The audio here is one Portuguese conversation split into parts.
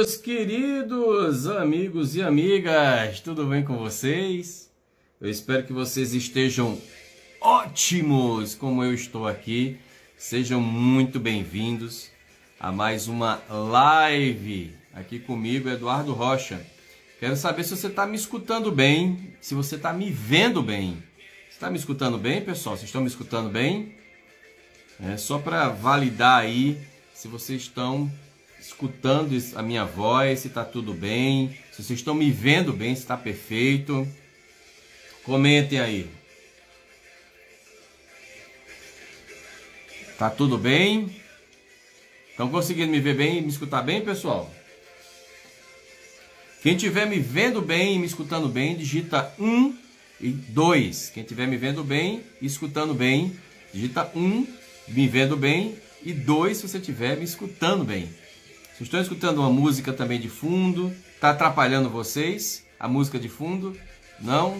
meus queridos amigos e amigas, tudo bem com vocês? Eu espero que vocês estejam ótimos como eu estou aqui. Sejam muito bem-vindos a mais uma live aqui comigo, Eduardo Rocha. Quero saber se você está me escutando bem, se você está me vendo bem. Está me escutando bem, pessoal? Vocês estão me escutando bem? É só para validar aí se vocês estão escutando a minha voz, se está tudo bem, se vocês estão me vendo bem, se está perfeito. Comentem aí. Tá tudo bem? Estão conseguindo me ver bem e me escutar bem, pessoal? Quem estiver me vendo bem e me escutando bem, digita 1 e 2. Quem estiver me vendo bem e escutando bem, digita 1, me vendo bem, e 2 se você estiver me escutando bem. Vocês estão escutando uma música também de fundo? Está atrapalhando vocês? A música de fundo? Não?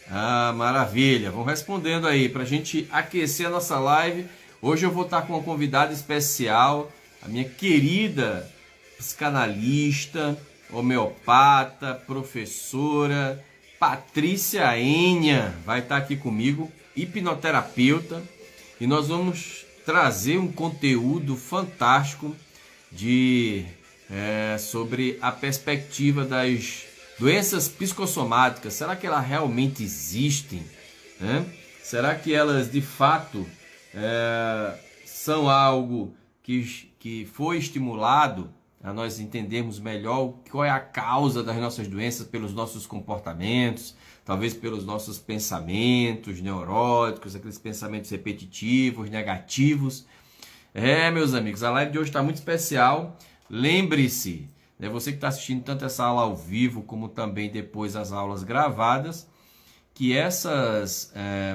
Ah, maravilha! Vão respondendo aí para a gente aquecer a nossa live. Hoje eu vou estar com uma convidada especial, a minha querida psicanalista, homeopata, professora Patrícia Enia. Vai estar aqui comigo, hipnoterapeuta, e nós vamos trazer um conteúdo fantástico sobre a perspectiva das doenças psicossomáticas. Será que elas realmente existem? Né? Será que elas de fato são algo que foi estimulado a nós entendermos melhor qual é a causa das nossas doenças pelos nossos comportamentos, talvez pelos nossos pensamentos neuróticos, aqueles pensamentos repetitivos, negativos. Meus amigos, a live de hoje está muito especial. Lembre-se, né, você que está assistindo tanto essa aula ao vivo, como também depois as aulas gravadas, que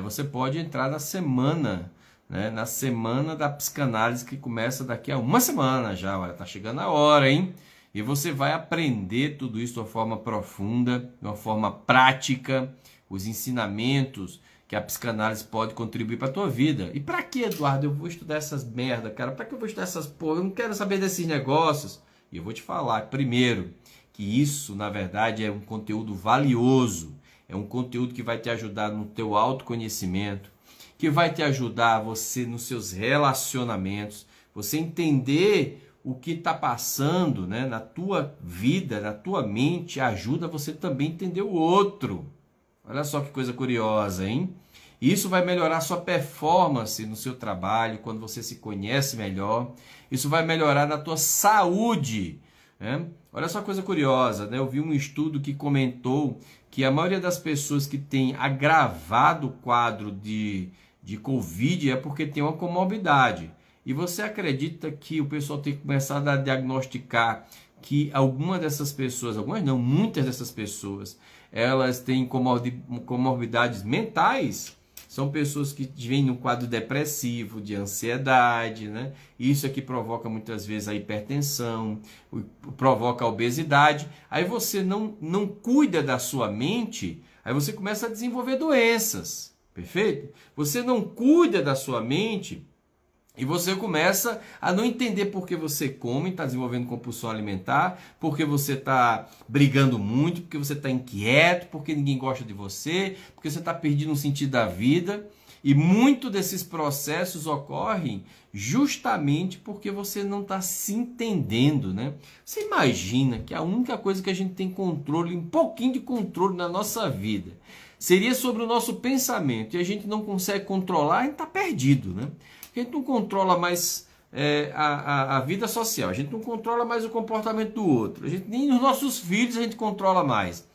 você pode entrar na semana, né, na semana da psicanálise, que começa daqui a uma semana já. Olha, tá chegando a hora, hein? E você vai aprender tudo isso de uma forma profunda, de uma forma prática, os ensinamentos que a psicanálise pode contribuir para a tua vida. E para que, Eduardo, eu vou estudar essas merda, cara? Para que eu vou estudar essas porra? Eu não quero saber desses negócios. E eu vou te falar, primeiro, que isso, na verdade, é um conteúdo valioso. É um conteúdo que vai te ajudar no teu autoconhecimento, que vai te ajudar você nos seus relacionamentos, você entender o que está passando, né, na tua vida, na tua mente, ajuda você também a entender o outro. Olha só que coisa curiosa, hein? Isso vai melhorar a sua performance no seu trabalho, quando você se conhece melhor. Isso vai melhorar na tua saúde, né? Olha só que coisa curiosa, né? Eu vi um estudo que comentou que a maioria das pessoas que tem agravado o quadro de Covid é porque tem uma comorbidade. E você acredita que o pessoal tem que começar a diagnosticar que algumas dessas pessoas, algumas não, muitas dessas pessoas, elas têm comorbidades mentais? São pessoas que vêm num quadro depressivo, de ansiedade, né? Isso é que provoca muitas vezes a hipertensão, provoca a obesidade. Aí você não cuida da sua mente, aí você começa a desenvolver doenças, perfeito? Você não cuida da sua mente e você começa a não entender por que você come, está desenvolvendo compulsão alimentar, porque você está brigando muito, porque você está inquieto, porque ninguém gosta de você, porque você está perdendo o sentido da vida. E muito desses processos ocorrem justamente porque você não está se entendendo, né? Você imagina que a única coisa que a gente tem controle, um pouquinho de controle na nossa vida, seria sobre o nosso pensamento, e a gente não consegue controlar, a gente está perdido, né? A gente não controla mais a vida social, a gente não controla mais o comportamento do outro, nem os nossos filhos a gente controla mais.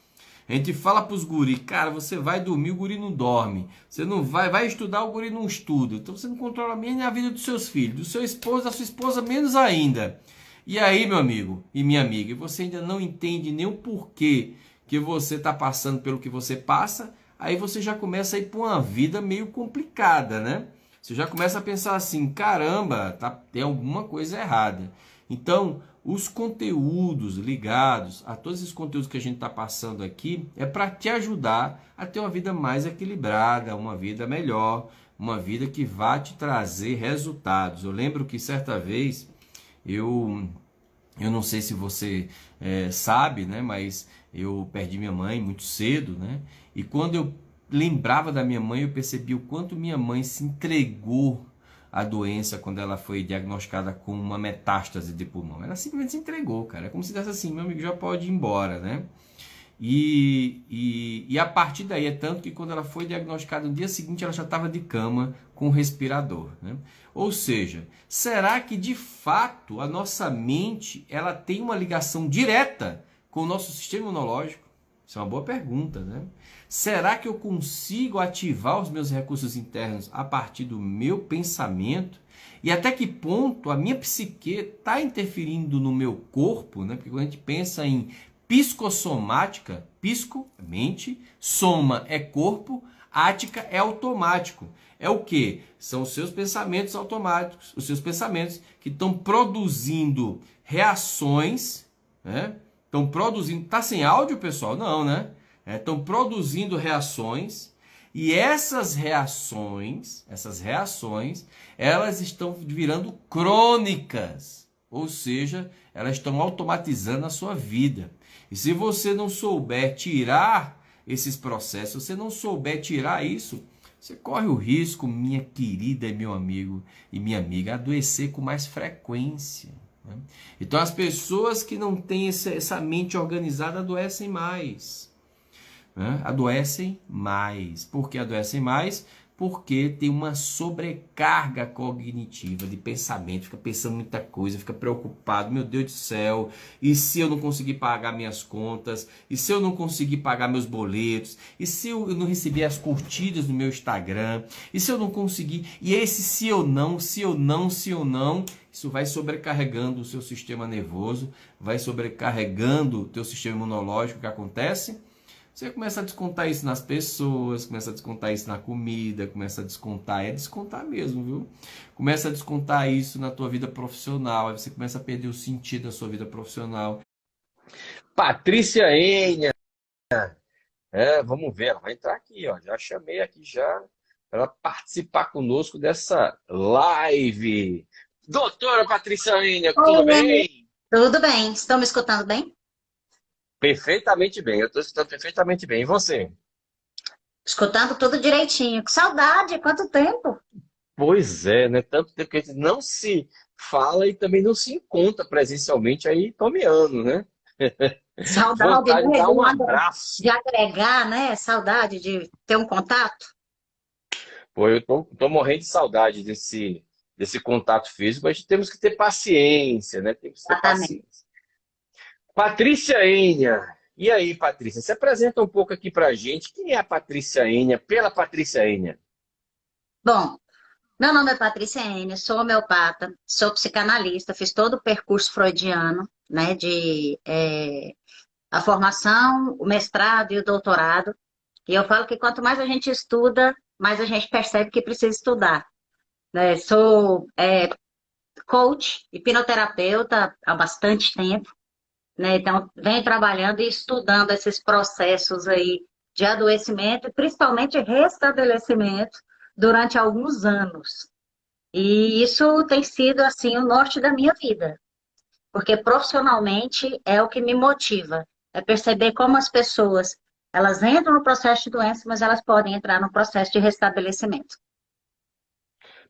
A gente fala para os guri, cara, você vai dormir, o guri não dorme, você não vai estudar, o guri não estuda, então você não controla nem a vida dos seus filhos, do seu esposo, da sua esposa menos ainda. E aí, meu amigo e minha amiga, você ainda não entende nem o porquê que você está passando pelo que você passa, aí você já começa a ir para uma vida meio complicada, né? Você já começa a pensar assim, caramba, tem alguma coisa errada. Então, os conteúdos ligados a todos esses conteúdos que a gente está passando aqui é para te ajudar a ter uma vida mais equilibrada, uma vida melhor, uma vida que vai te trazer resultados. Eu lembro que certa vez eu Eu não sei se você sabe, né? Mas eu perdi minha mãe muito cedo, né? E quando eu lembrava da minha mãe, eu percebi o quanto minha mãe se entregou à doença quando ela foi diagnosticada com uma metástase de pulmão. Ela simplesmente se entregou, cara. É como se dissesse assim, meu amigo já pode ir embora, né? E a partir daí é tanto que quando ela foi diagnosticada no dia seguinte ela já estava de cama com respirador, né? Ou seja, será que de fato a nossa mente ela tem uma ligação direta com o nosso sistema imunológico? Isso é uma boa pergunta, né? Será que eu consigo ativar os meus recursos internos a partir do meu pensamento? E até que ponto a minha psique está interferindo no meu corpo, né? Porque quando a gente pensa em psicossomática, pisco, mente, soma é corpo, ática é automático. É o que? São os seus pensamentos automáticos, os seus pensamentos que estão produzindo reações, né? Estão produzindo. Tá sem áudio, pessoal? Não, né? Estão produzindo reações e essas reações, elas estão virando crônicas, ou seja, elas estão automatizando a sua vida. E se você não souber tirar esses processos, se você não souber tirar isso, você corre o risco, minha querida e meu amigo e minha amiga, adoecer com mais frequência. Né? Então as pessoas que não têm essa mente organizada adoecem mais. Né? Adoecem mais. Por que adoecem mais? Porque tem uma sobrecarga cognitiva de pensamento, fica pensando muita coisa, fica preocupado, meu Deus do céu, e se eu não conseguir pagar minhas contas, e se eu não conseguir pagar meus boletos, e se eu não receber as curtidas no meu Instagram, e se eu não conseguir, e esse se eu não, isso vai sobrecarregando o seu sistema nervoso, vai sobrecarregando o teu sistema imunológico. O que acontece? Você começa a descontar isso nas pessoas, começa a descontar isso na comida, começa a descontar, é descontar mesmo, viu? Começa a descontar isso na tua vida profissional, aí você começa a perder o sentido da sua vida profissional. Patrícia Enha, vamos ver, ela vai entrar aqui, ó. Já chamei aqui já para ela participar conosco dessa live. Doutora Patrícia Enha, tudo Oi, bem? tudo bem? Estão me escutando bem? Perfeitamente bem, eu estou escutando perfeitamente bem. E você? Escutando tudo direitinho. Que saudade, quanto tempo? Pois é, né? Tanto tempo que a gente não se fala e também não se encontra presencialmente aí, tome ano, né? Saudade, Vontade de né? dar um abraço. De agregar, né? Saudade de ter um contato. Pô, eu tô morrendo de saudade desse contato físico, mas temos que ter paciência, né? Temos que ter Exatamente. paciência. Patrícia Enha. E aí, Patrícia, se apresenta um pouco aqui pra gente. Quem é a Patrícia Enha pela Patrícia Enha? Bom, meu nome é Patrícia Ene, sou homeopata, sou psicanalista, fiz todo o percurso freudiano, né? A formação, o mestrado e o doutorado. E eu falo que quanto mais a gente estuda, mais a gente percebe que precisa estudar. Né? Sou coach, hipnoterapeuta há bastante tempo, né? Então, venho trabalhando e estudando esses processos aí de adoecimento e principalmente restabelecimento durante alguns anos. E isso tem sido, assim, o norte da minha vida, porque profissionalmente é o que me motiva, é perceber como as pessoas, elas entram no processo de doença, mas elas podem entrar no processo de restabelecimento.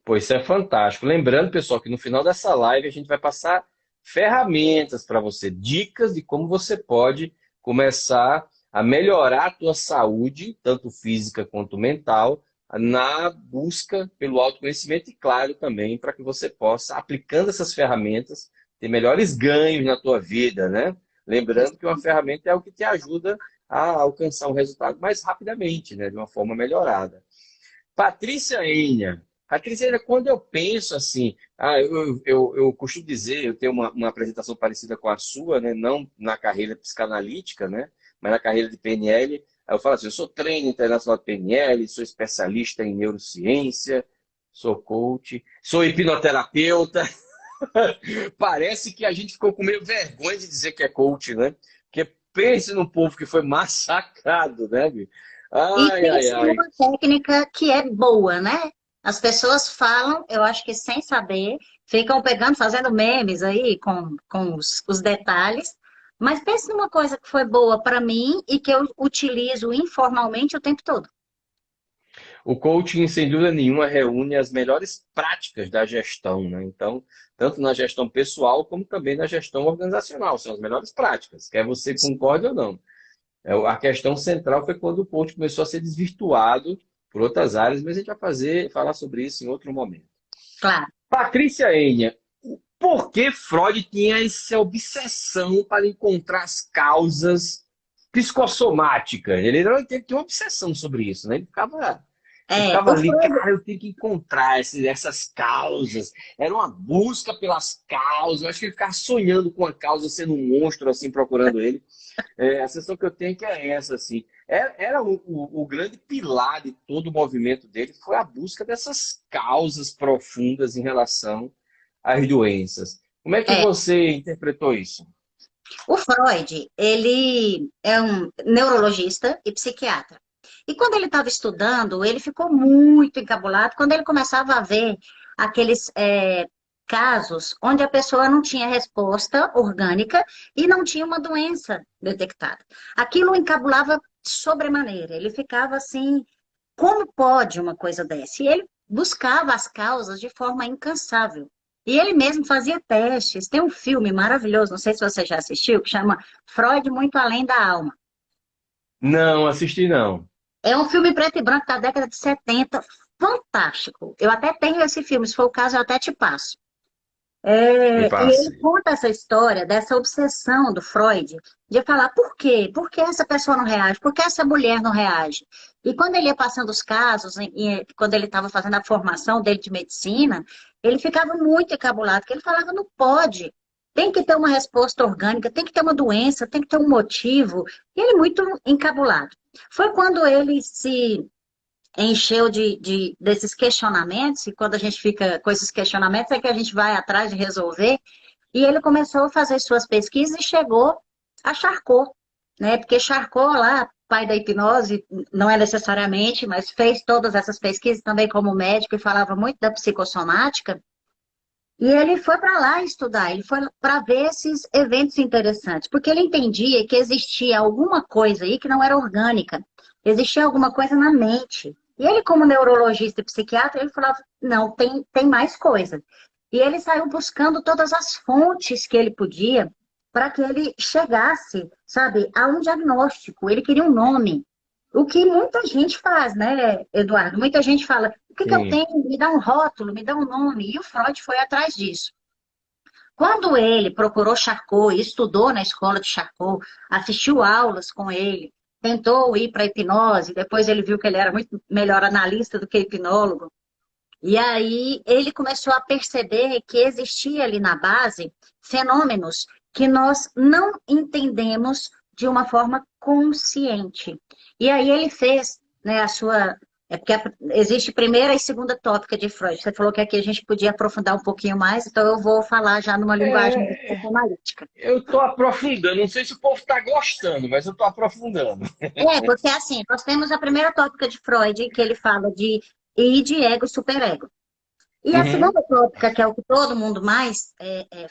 Pô, isso é fantástico. Lembrando, pessoal, que no final dessa live a gente vai passar ferramentas para você, dicas de como você pode começar a melhorar a tua saúde, tanto física quanto mental, na busca pelo autoconhecimento e, claro, também para que você possa, aplicando essas ferramentas, ter melhores ganhos na tua vida, né? Lembrando que uma ferramenta é o que te ajuda a alcançar um resultado mais rapidamente, né? De uma forma melhorada. Patrícia Enha. Patrícia Enha, quando eu penso assim, eu costumo dizer, eu tenho uma apresentação parecida com a sua, né? Não na carreira psicanalítica, né? Mas na carreira de PNL. Aí eu falo assim, eu sou trainer internacional de PNL, sou especialista em neurociência, sou coach, sou hipnoterapeuta. Parece que a gente ficou com meio vergonha de dizer que é coach, né? Porque pense no povo que foi massacrado, né, Gui? E Ai, ai, pense ai. numa técnica que é boa, né? As pessoas falam, eu acho que sem saber, ficam pegando, fazendo memes aí com os detalhes, mas pense numa coisa que foi boa para mim e que eu utilizo informalmente o tempo todo. O coaching, sem dúvida nenhuma, reúne as melhores práticas da gestão, né? Então, tanto na gestão pessoal como também na gestão organizacional, são as melhores práticas, quer você concorde ou não. A questão central foi quando o coaching começou a ser desvirtuado por outras áreas, mas a gente vai falar sobre isso em outro momento. Claro. Patrícia Enia, por que Freud tinha essa obsessão para encontrar as causas psicossomáticas? Ele tinha uma obsessão sobre isso, né? Ele ficava O ali, Freud, cara, eu tenho que encontrar essas causas. Era uma busca pelas causas. Eu acho que ele ficava sonhando com a causa, sendo um monstro, assim, procurando ele. A sensação que eu tenho é que é essa, assim. Era o grande pilar de todo o movimento dele, foi a busca dessas causas profundas em relação às doenças. Como é que é, você interpretou isso? o Freud, ele é um neurologista e psiquiatra. E quando ele estava estudando, ele ficou muito encabulado quando ele começava a ver aqueles casos onde a pessoa não tinha resposta orgânica e não tinha uma doença detectada. Aquilo o encabulava sobremaneira. Ele ficava assim, como pode uma coisa dessa? E ele buscava as causas de forma incansável. E ele mesmo fazia testes. Tem um filme maravilhoso, não sei se você já assistiu, que chama Freud Muito Além da Alma. Não, assisti não. É um filme preto e branco da década de 70, fantástico. Eu até tenho esse filme, se for o caso, eu até te passo. Me E ele passe. conta essa história dessa obsessão do Freud de falar por quê? Por que essa pessoa não reage? Por que essa mulher não reage? E quando ele ia passando os casos, quando ele estava fazendo a formação dele de medicina, ele ficava muito encabulado, porque ele falava, não pode. Tem que ter uma resposta orgânica, tem que ter uma doença, tem que ter um motivo. E ele muito encabulado. Foi quando ele se encheu desses questionamentos, e quando a gente fica com esses questionamentos é que a gente vai atrás de resolver, e ele começou a fazer suas pesquisas e chegou a Charcot, né? Porque Charcot lá, pai da hipnose, não é necessariamente, mas fez todas essas pesquisas também como médico e falava muito da psicossomática, e ele foi para lá estudar, ele foi para ver esses eventos interessantes, porque ele entendia que existia alguma coisa aí que não era orgânica, existia alguma coisa na mente. E ele, como neurologista e psiquiatra, ele falava, não, tem mais coisa. E ele saiu buscando todas as fontes que ele podia para que ele chegasse, sabe, a um diagnóstico. Ele queria um nome. O que muita gente faz, né, Eduardo? Muita gente fala, o que eu Sim. tenho? Me dá um rótulo, me dá um nome. E o Freud foi atrás disso. Quando ele procurou Charcot, estudou na escola de Charcot, assistiu aulas com ele, tentou ir para a hipnose, depois ele viu que ele era muito melhor analista do que hipnólogo. E aí ele começou a perceber que existia ali na base fenômenos que nós não entendemos de uma forma consciente. E aí ele fez, né, a sua. É porque existe primeira e segunda tópica de Freud. Você falou que aqui a gente podia aprofundar um pouquinho mais, então eu vou falar já numa linguagem psicoanalítica. Eu estou aprofundando. Não sei se o povo está gostando, mas eu estou aprofundando. Porque assim, nós temos a primeira tópica de Freud, que ele fala de id, ego e superego. E a Uhum. segunda tópica, que é o que todo mundo mais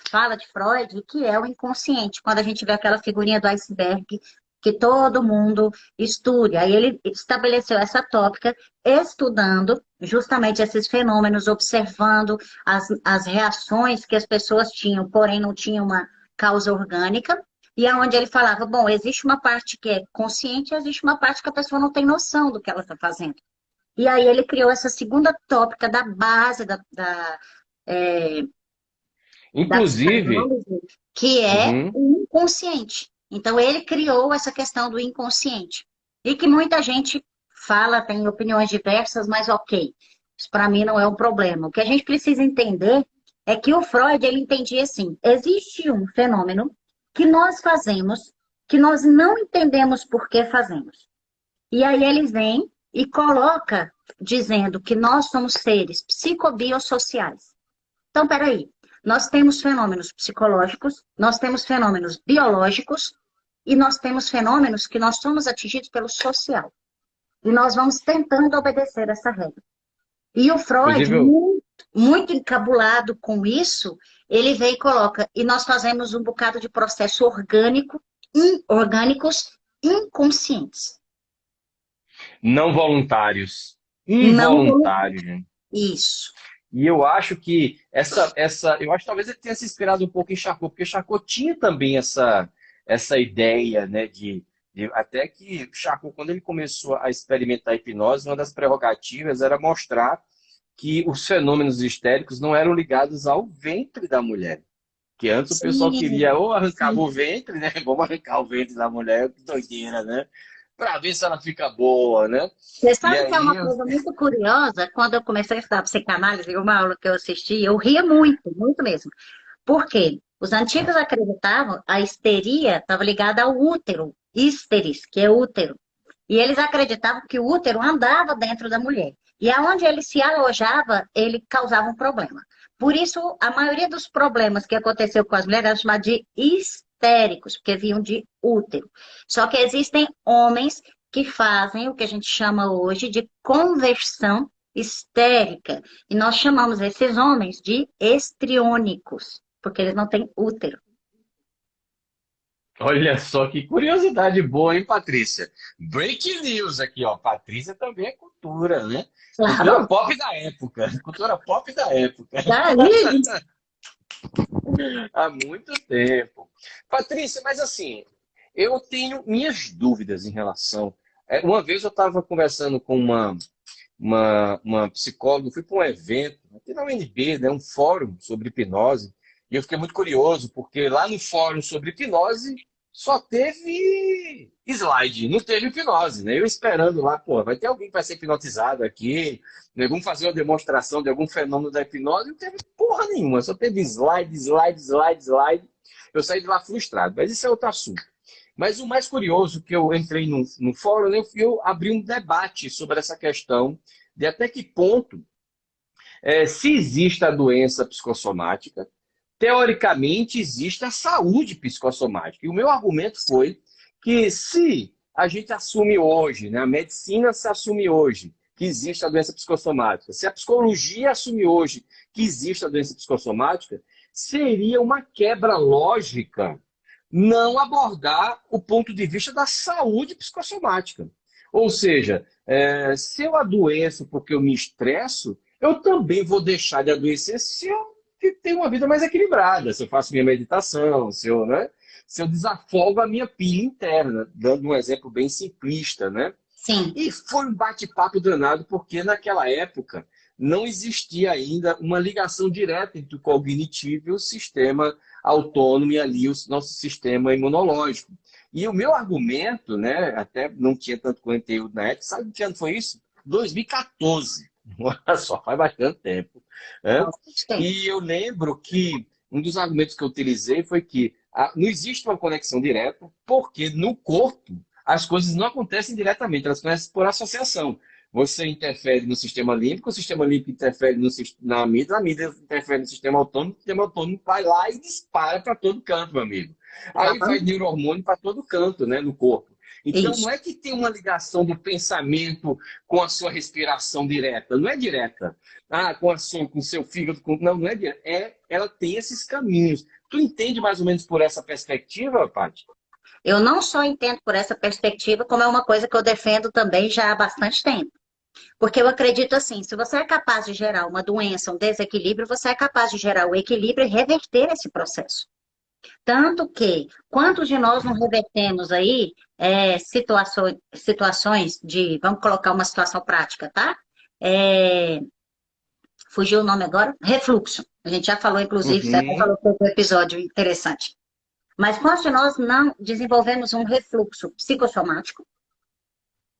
fala de Freud, que é o inconsciente, quando a gente vê aquela figurinha do iceberg que todo mundo estuda. Aí ele estabeleceu essa tópica estudando justamente esses fenômenos, observando as reações que as pessoas tinham, porém não tinham uma causa orgânica. E aonde ele falava, bom, existe uma parte que é consciente, existe uma parte que a pessoa não tem noção do que ela está fazendo. E aí ele criou essa segunda tópica da base é, da Inclusive, psicanálise, que é uhum, o inconsciente. Então ele criou essa questão do inconsciente. E que muita gente fala, tem opiniões diversas, mas ok, isso para mim não é um problema. O que a gente precisa entender é que o Freud, ele entendia assim, existe um fenômeno que nós fazemos, que nós não entendemos por que fazemos. E aí ele vem e coloca dizendo que nós somos seres psicobiosociais. Então, peraí, nós temos fenômenos psicológicos, nós temos fenômenos biológicos e nós temos fenômenos que nós somos atingidos pelo social. E nós vamos tentando obedecer essa regra. E o Freud, Inclusive, muito encabulado com isso, ele vem e coloca, e nós fazemos um bocado de processo orgânicos inconscientes. não voluntários. Não Involuntários, gente. isso. E eu acho que eu acho que talvez ele tenha se inspirado um pouco em Charcot, porque Charcot tinha também essa ideia, né, até que Charcot, quando ele começou a experimentar a hipnose, uma das prerrogativas era mostrar que os fenômenos histéricos não eram ligados ao ventre da mulher. Que antes o pessoal Sim, queria ou arrancar sim. o ventre, né? Vamos arrancar o ventre da mulher, que doideira, né? Para ver se ela fica boa, né? Você E sabe que é aí, uma coisa muito curiosa, quando eu comecei a estudar psicanálise, uma aula que eu assisti, eu ria muito, muito mesmo. Por quê? Os antigos acreditavam a histeria estava ligada ao útero, histeris, que é útero. E eles acreditavam que o útero andava dentro da mulher. E aonde ele se alojava, ele causava um problema. Por isso, a maioria dos problemas que aconteceu com as mulheres era chamada de histéricos, porque vinham de útero. Só que existem homens que fazem o que a gente chama hoje de conversão histérica. E nós chamamos esses homens de estriônicos, porque eles não têm útero. olha só que curiosidade boa, hein, Patrícia? Breaking news aqui, ó. Patrícia também é cultura, né? Cultura Claro, pop da época. Cultura pop da época. daí, Há muito tempo. Patrícia, mas assim, eu tenho minhas dúvidas em relação. Uma vez eu estava conversando com uma psicóloga, fui para um evento, aqui na UNB, né, um fórum sobre hipnose, e eu fiquei muito curioso, porque lá no fórum sobre hipnose só teve slide, não teve hipnose, né? Eu esperando lá, pô, vai ter alguém que vai ser hipnotizado aqui, né? Vamos fazer uma demonstração de algum fenômeno da hipnose, não teve porra nenhuma, só teve slide, slide, slide, slide. Eu saí de lá frustrado, mas isso é outro assunto. Mas o mais curioso que eu entrei no fórum, eu abri um debate sobre essa questão de até que ponto, se existe a doença psicossomática, teoricamente existe a saúde psicossomática. E o meu argumento foi que se a gente assume hoje, né, a medicina se assume hoje que existe a doença psicossomática, se a psicologia assume hoje que existe a doença psicossomática, seria uma quebra lógica não abordar o ponto de vista da saúde psicossomática. Ou seja, se eu adoeço porque eu me estresso, eu também vou deixar de adoecer se eu tenho uma vida mais equilibrada, se eu faço minha meditação, se eu desafogo a minha pilha interna, dando um exemplo bem simplista, né? sim. E foi um bate-papo danado, porque naquela época não existia ainda uma ligação direta entre o cognitivo e o sistema autônomo e ali o nosso sistema imunológico. E o meu argumento, né, até não tinha tanto conteúdo na época, sabe que ano foi isso? 2014. Olha só, faz bastante tempo. Né? Bastante tempo. E eu lembro que um dos argumentos que eu utilizei foi que não existe uma conexão direta, porque no corpo as coisas não acontecem diretamente, elas acontecem por associação. Você interfere no sistema límbico, o sistema límbico interfere na amígdala, a amígdala interfere no sistema autônomo, o sistema autônomo vai lá e dispara para todo canto, meu amigo. Aí vai Exatamente. neurohormônio para todo canto, né, no corpo. Então, não Isso. é que tem uma ligação do pensamento com a sua respiração direta. Não é direta. Com o seu fígado. Não, não é direta. Ela tem esses caminhos. Tu entende mais ou menos por essa perspectiva, Paty? Eu não só entendo por essa perspectiva, como é uma coisa que eu defendo também já há bastante tempo. Porque eu acredito assim, se você é capaz de gerar uma doença, um desequilíbrio, você é capaz de gerar o equilíbrio e reverter esse processo. Tanto que, quantos de nós não revertemos aí situações de, vamos colocar uma situação prática, tá? É, fugiu o nome agora? Refluxo. A gente já falou, inclusive, você até Uhum. falou que foi um episódio interessante. Mas quantos de nós não desenvolvemos um refluxo psicossomático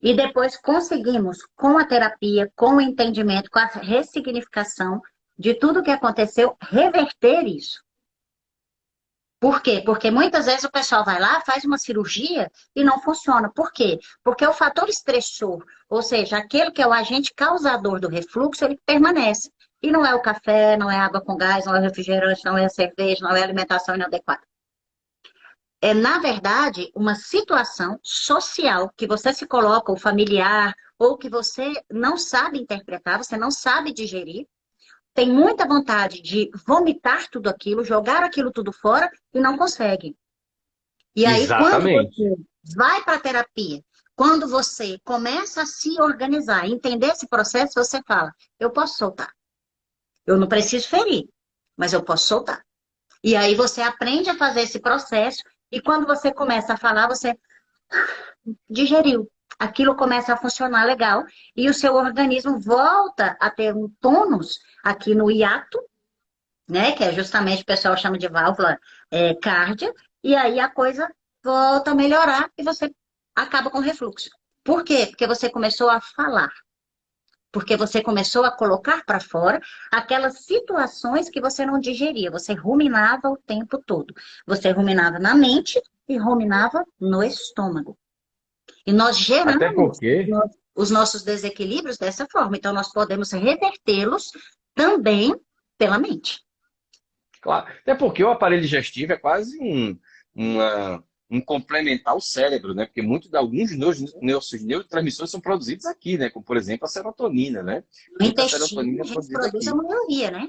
e depois conseguimos, com a terapia, com o entendimento, com a ressignificação de tudo que aconteceu, reverter isso? Por quê? Porque muitas vezes o pessoal vai lá, faz uma cirurgia e não funciona. Por quê? Porque o fator estressor, ou seja, aquele que é o agente causador do refluxo, ele permanece. E não é o café, não é água com gás, não é o refrigerante, não é a cerveja, não é a alimentação inadequada. é, na verdade, uma situação social que você se coloca, ou familiar, ou que você não sabe interpretar, você não sabe digerir, tem muita vontade de vomitar tudo aquilo, jogar aquilo tudo fora e não consegue. E aí, quando Exatamente. você vai para a terapia, quando você começa a se organizar, entender esse processo, você fala: eu posso soltar. Eu não preciso ferir, mas eu posso soltar. E aí você aprende a fazer esse processo, e quando você começa a falar, você digeriu. Aquilo começa a funcionar legal, e o seu organismo volta a ter um tônus aqui no hiato, né? Que é justamente o pessoal chama de válvula cárdia, e aí a coisa volta a melhorar e você acaba com refluxo. Por quê? Porque você começou a falar. Porque você começou a colocar para fora aquelas situações que você não digeria. Você ruminava o tempo todo. Você ruminava na mente e ruminava no estômago. E nós Até geramos porque, os nossos desequilíbrios dessa forma. Então, nós podemos revertê-los também pela mente. claro, até porque o aparelho digestivo é quase um complementar ao cérebro, né? Porque alguns neurotransmissores são produzidos aqui, né? Como, por exemplo, a serotonina, né? No Muita intestino, serotonina a é gente produzida produz a aqui. maioria, né?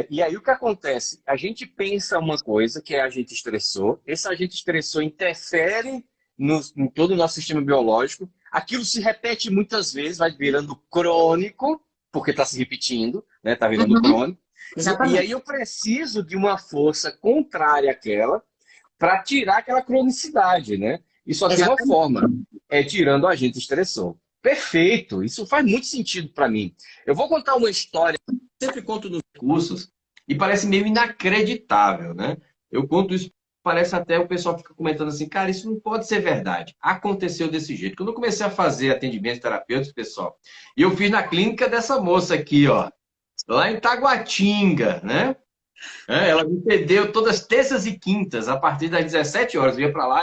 E aí o que acontece? A gente pensa uma coisa que é agente estressor, esse agente estressor interfere em todo o nosso sistema biológico, aquilo se repete muitas vezes, vai virando crônico, porque está se repetindo, né? Está virando Uhum, crônico. E aí exatamente. eu preciso de uma força contrária àquela para tirar aquela cronicidade, né? E só tem uma Exatamente. forma, é tirando o agente estressor. Perfeito, isso faz muito sentido para mim. Eu vou contar uma história, Sempre conto nos cursos e parece meio inacreditável, né? Eu conto isso, parece até o pessoal fica comentando assim, cara, isso não pode ser verdade. Aconteceu desse jeito. Quando eu comecei a fazer atendimento terapêutico, pessoal, e eu fiz na clínica dessa moça aqui, ó, lá em Taguatinga, né? Ela me perdeu todas as terças e quintas, a partir das 17 horas. Eu ia para lá,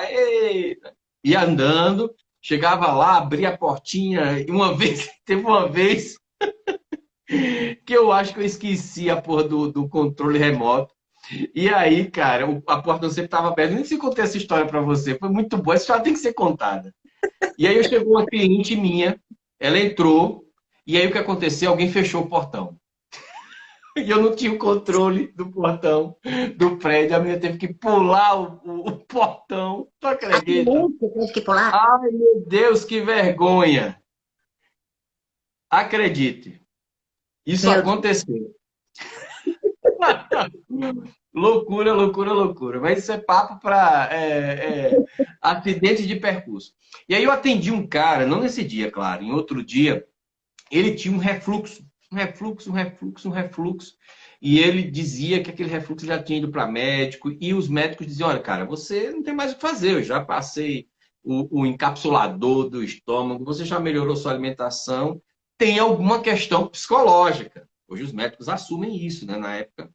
ia andando, chegava lá, abria a portinha, e uma vez, teve uma vez que eu acho que eu esqueci a porra do controle remoto. E aí, cara, a porta sempre estava aberta. Nem se contei essa história para você. Foi muito boa. Essa história tem que ser contada. E aí chegou uma cliente minha, ela entrou, e aí o que aconteceu? Alguém fechou o portão. E eu não tinha o controle do portão do prédio. A menina teve que pular o portão. Tu A acredita? cliente teve que pular. Ai, meu Deus, que vergonha. Acredite, isso Meu Deus. aconteceu. Loucura, loucura, loucura. Mas isso é papo para acidente de percurso. E aí eu atendi um cara, não nesse dia, claro, em outro dia, ele tinha um refluxo, um refluxo, um refluxo, um refluxo. E ele dizia que aquele refluxo já tinha ido para médico, e os médicos diziam: olha, cara, você não tem mais o que fazer, eu já passei o encapsulador do estômago, você já melhorou sua alimentação, tem alguma questão psicológica. Hoje os médicos assumem isso, né? Na época,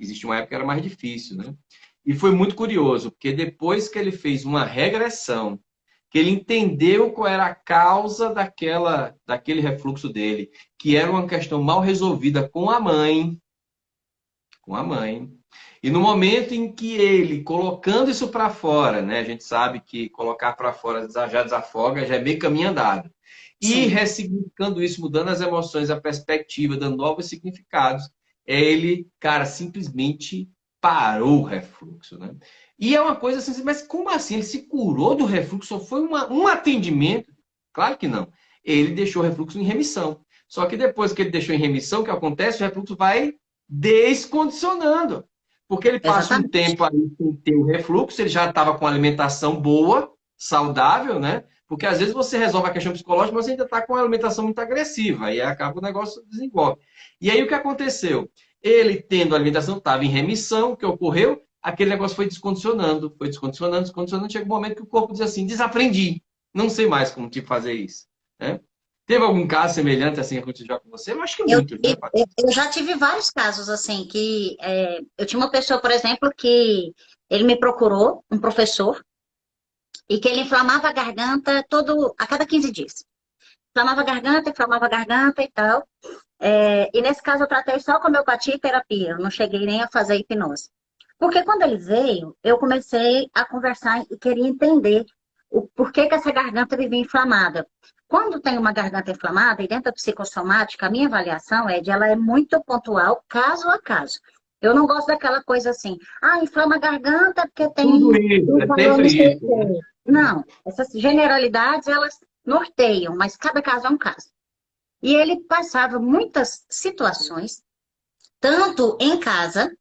existe uma época que era mais difícil, né? E foi muito curioso, porque depois que ele fez uma regressão, que ele entendeu qual era a causa daquele refluxo dele, que era uma questão mal resolvida com a mãe. E no momento em que ele, colocando isso para fora, né, a gente sabe que colocar para fora já desafoga, já é meio caminho andado. E Sim, ressignificando isso, mudando as emoções, a perspectiva, dando novos significados, ele, cara, simplesmente parou o refluxo, né? E é uma coisa assim, mas como assim? Ele se curou do refluxo? Só foi um atendimento? Claro que não. Ele deixou o refluxo em remissão. Só que depois que ele deixou em remissão, o que acontece? O refluxo vai descondicionando. Porque ele passa um exatamente. tempo aí sem ter o refluxo, ele já estava com alimentação boa, saudável, né? Porque às vezes você resolve a questão psicológica, mas você ainda está com uma alimentação muito agressiva, e aí acaba o negócio desenvolve. E aí o que aconteceu? Ele tendo a alimentação, estava em remissão, o que ocorreu? Aquele negócio foi descondicionando, descondicionando, chega um momento que o corpo diz assim, desaprendi, não sei mais como te fazer isso. Né? Teve algum caso semelhante assim que aconteceu já com você? Eu acho que muitos, né, Patrícia? Eu já tive vários casos assim, que eu tinha uma pessoa, por exemplo, que ele me procurou, um professor, e que ele inflamava a garganta a cada 15 dias. Inflamava a garganta e tal. E nesse caso eu tratei só com homeopatia e terapia, eu não cheguei nem a fazer hipnose. Porque quando ele veio, eu comecei a conversar e queria entender o porquê que essa garganta vivia inflamada. Quando tem uma garganta inflamada, e dentro da psicossomática, a minha avaliação é de ela é muito pontual, caso a caso. Eu não gosto daquela coisa assim, inflama a garganta porque Tudo tem isso, um é valor não sempre sei o isso, né? quê. Não, essas generalidades, elas norteiam, mas cada caso é um caso. E ele passava muitas situações, tanto em casa,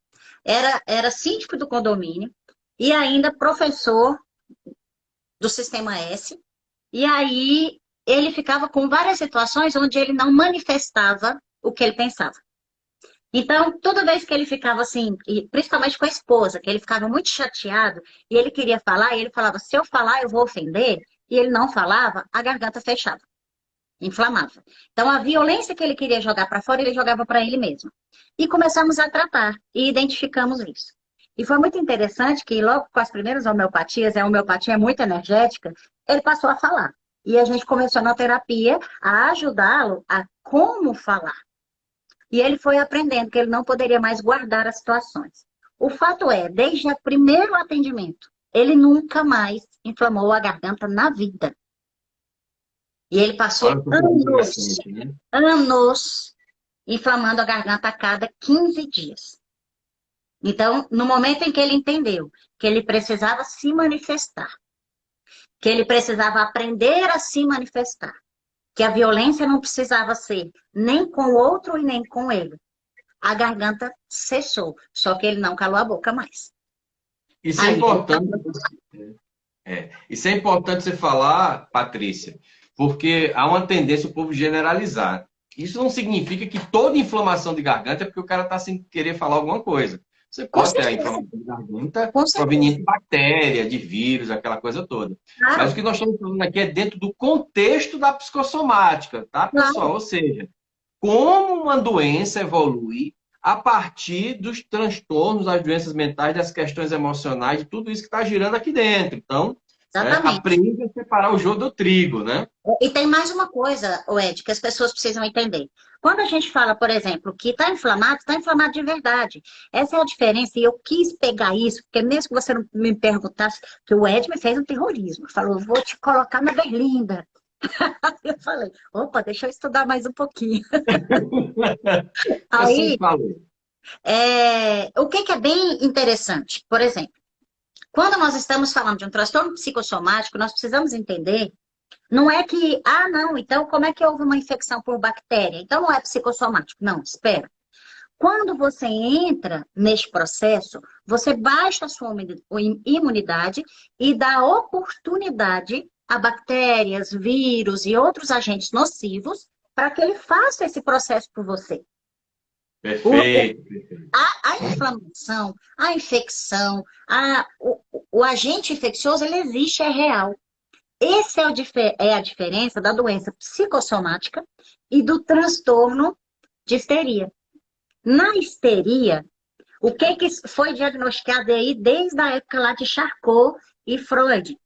era síndico do condomínio, e ainda professor do Sistema S. E aí ele ficava com várias situações onde ele não manifestava o que ele pensava. Então, toda vez que ele ficava assim, e principalmente com a esposa, que ele ficava muito chateado e ele queria falar, e ele falava: se eu falar, eu vou ofender, e ele não falava, a garganta fechava, inflamava. Então, a violência que ele queria jogar para fora, ele jogava para ele mesmo. E começamos a tratar e identificamos isso. E foi muito interessante que logo com as primeiras homeopatias, a homeopatia é muito energética, ele passou a falar. E a gente começou na terapia a ajudá-lo a como falar. E ele foi aprendendo que ele não poderia mais guardar as situações. O fato é, desde o primeiro atendimento, ele nunca mais inflamou a garganta na vida. E ele Olha passou que coisa anos, interessante, né? anos inflamando a garganta a cada 15 dias. Então, no momento em que ele entendeu que ele precisava se manifestar, que ele precisava aprender a se manifestar, que a violência não precisava ser nem com o outro e nem com ele, a garganta cessou, só que ele não calou a boca mais. Isso é Aí, importante. Isso é importante você falar, Patrícia, porque há uma tendência o povo generalizar. Isso não significa que toda inflamação de garganta é porque o cara está sem querer falar alguma coisa. Você com pode ter a certeza, inflamação de garganta com certeza. proveniente de bactéria, de vírus, aquela coisa toda. Mas o Claro, que nós estamos falando aqui é dentro do contexto da psicossomática, tá, pessoal? claro. Ou seja, como uma doença evolui a partir dos transtornos, das doenças mentais, das questões emocionais, de tudo isso que está girando aqui dentro. Então, Exatamente. aprenda a separar o joio do trigo, né? E tem mais uma coisa, Ed, que as pessoas precisam entender. Quando a gente fala, por exemplo, que está inflamado de verdade. Essa é a diferença, e eu quis pegar isso, porque mesmo que você não me perguntasse, que o Ed me fez um terrorismo. Falou, vou te colocar na berlinda. Eu falei, opa, deixa eu estudar mais um pouquinho. Eu sempre Aí, falo. o que é bem interessante, por exemplo, quando nós estamos falando de um transtorno psicossomático, nós precisamos entender, não é que, não, então como é que houve uma infecção por bactéria? Então não é psicossomático. Não, espera. Quando você entra neste processo, você baixa a sua imunidade e dá oportunidade a bactérias, vírus e outros agentes nocivos para que ele faça esse processo por você. Perfeito. A inflamação, a infecção, o agente infeccioso, ele existe, é real. Essa é a diferença da doença psicossomática e do transtorno de histeria. Na histeria, o que foi diagnosticado aí desde a época lá de Charcot e Freud?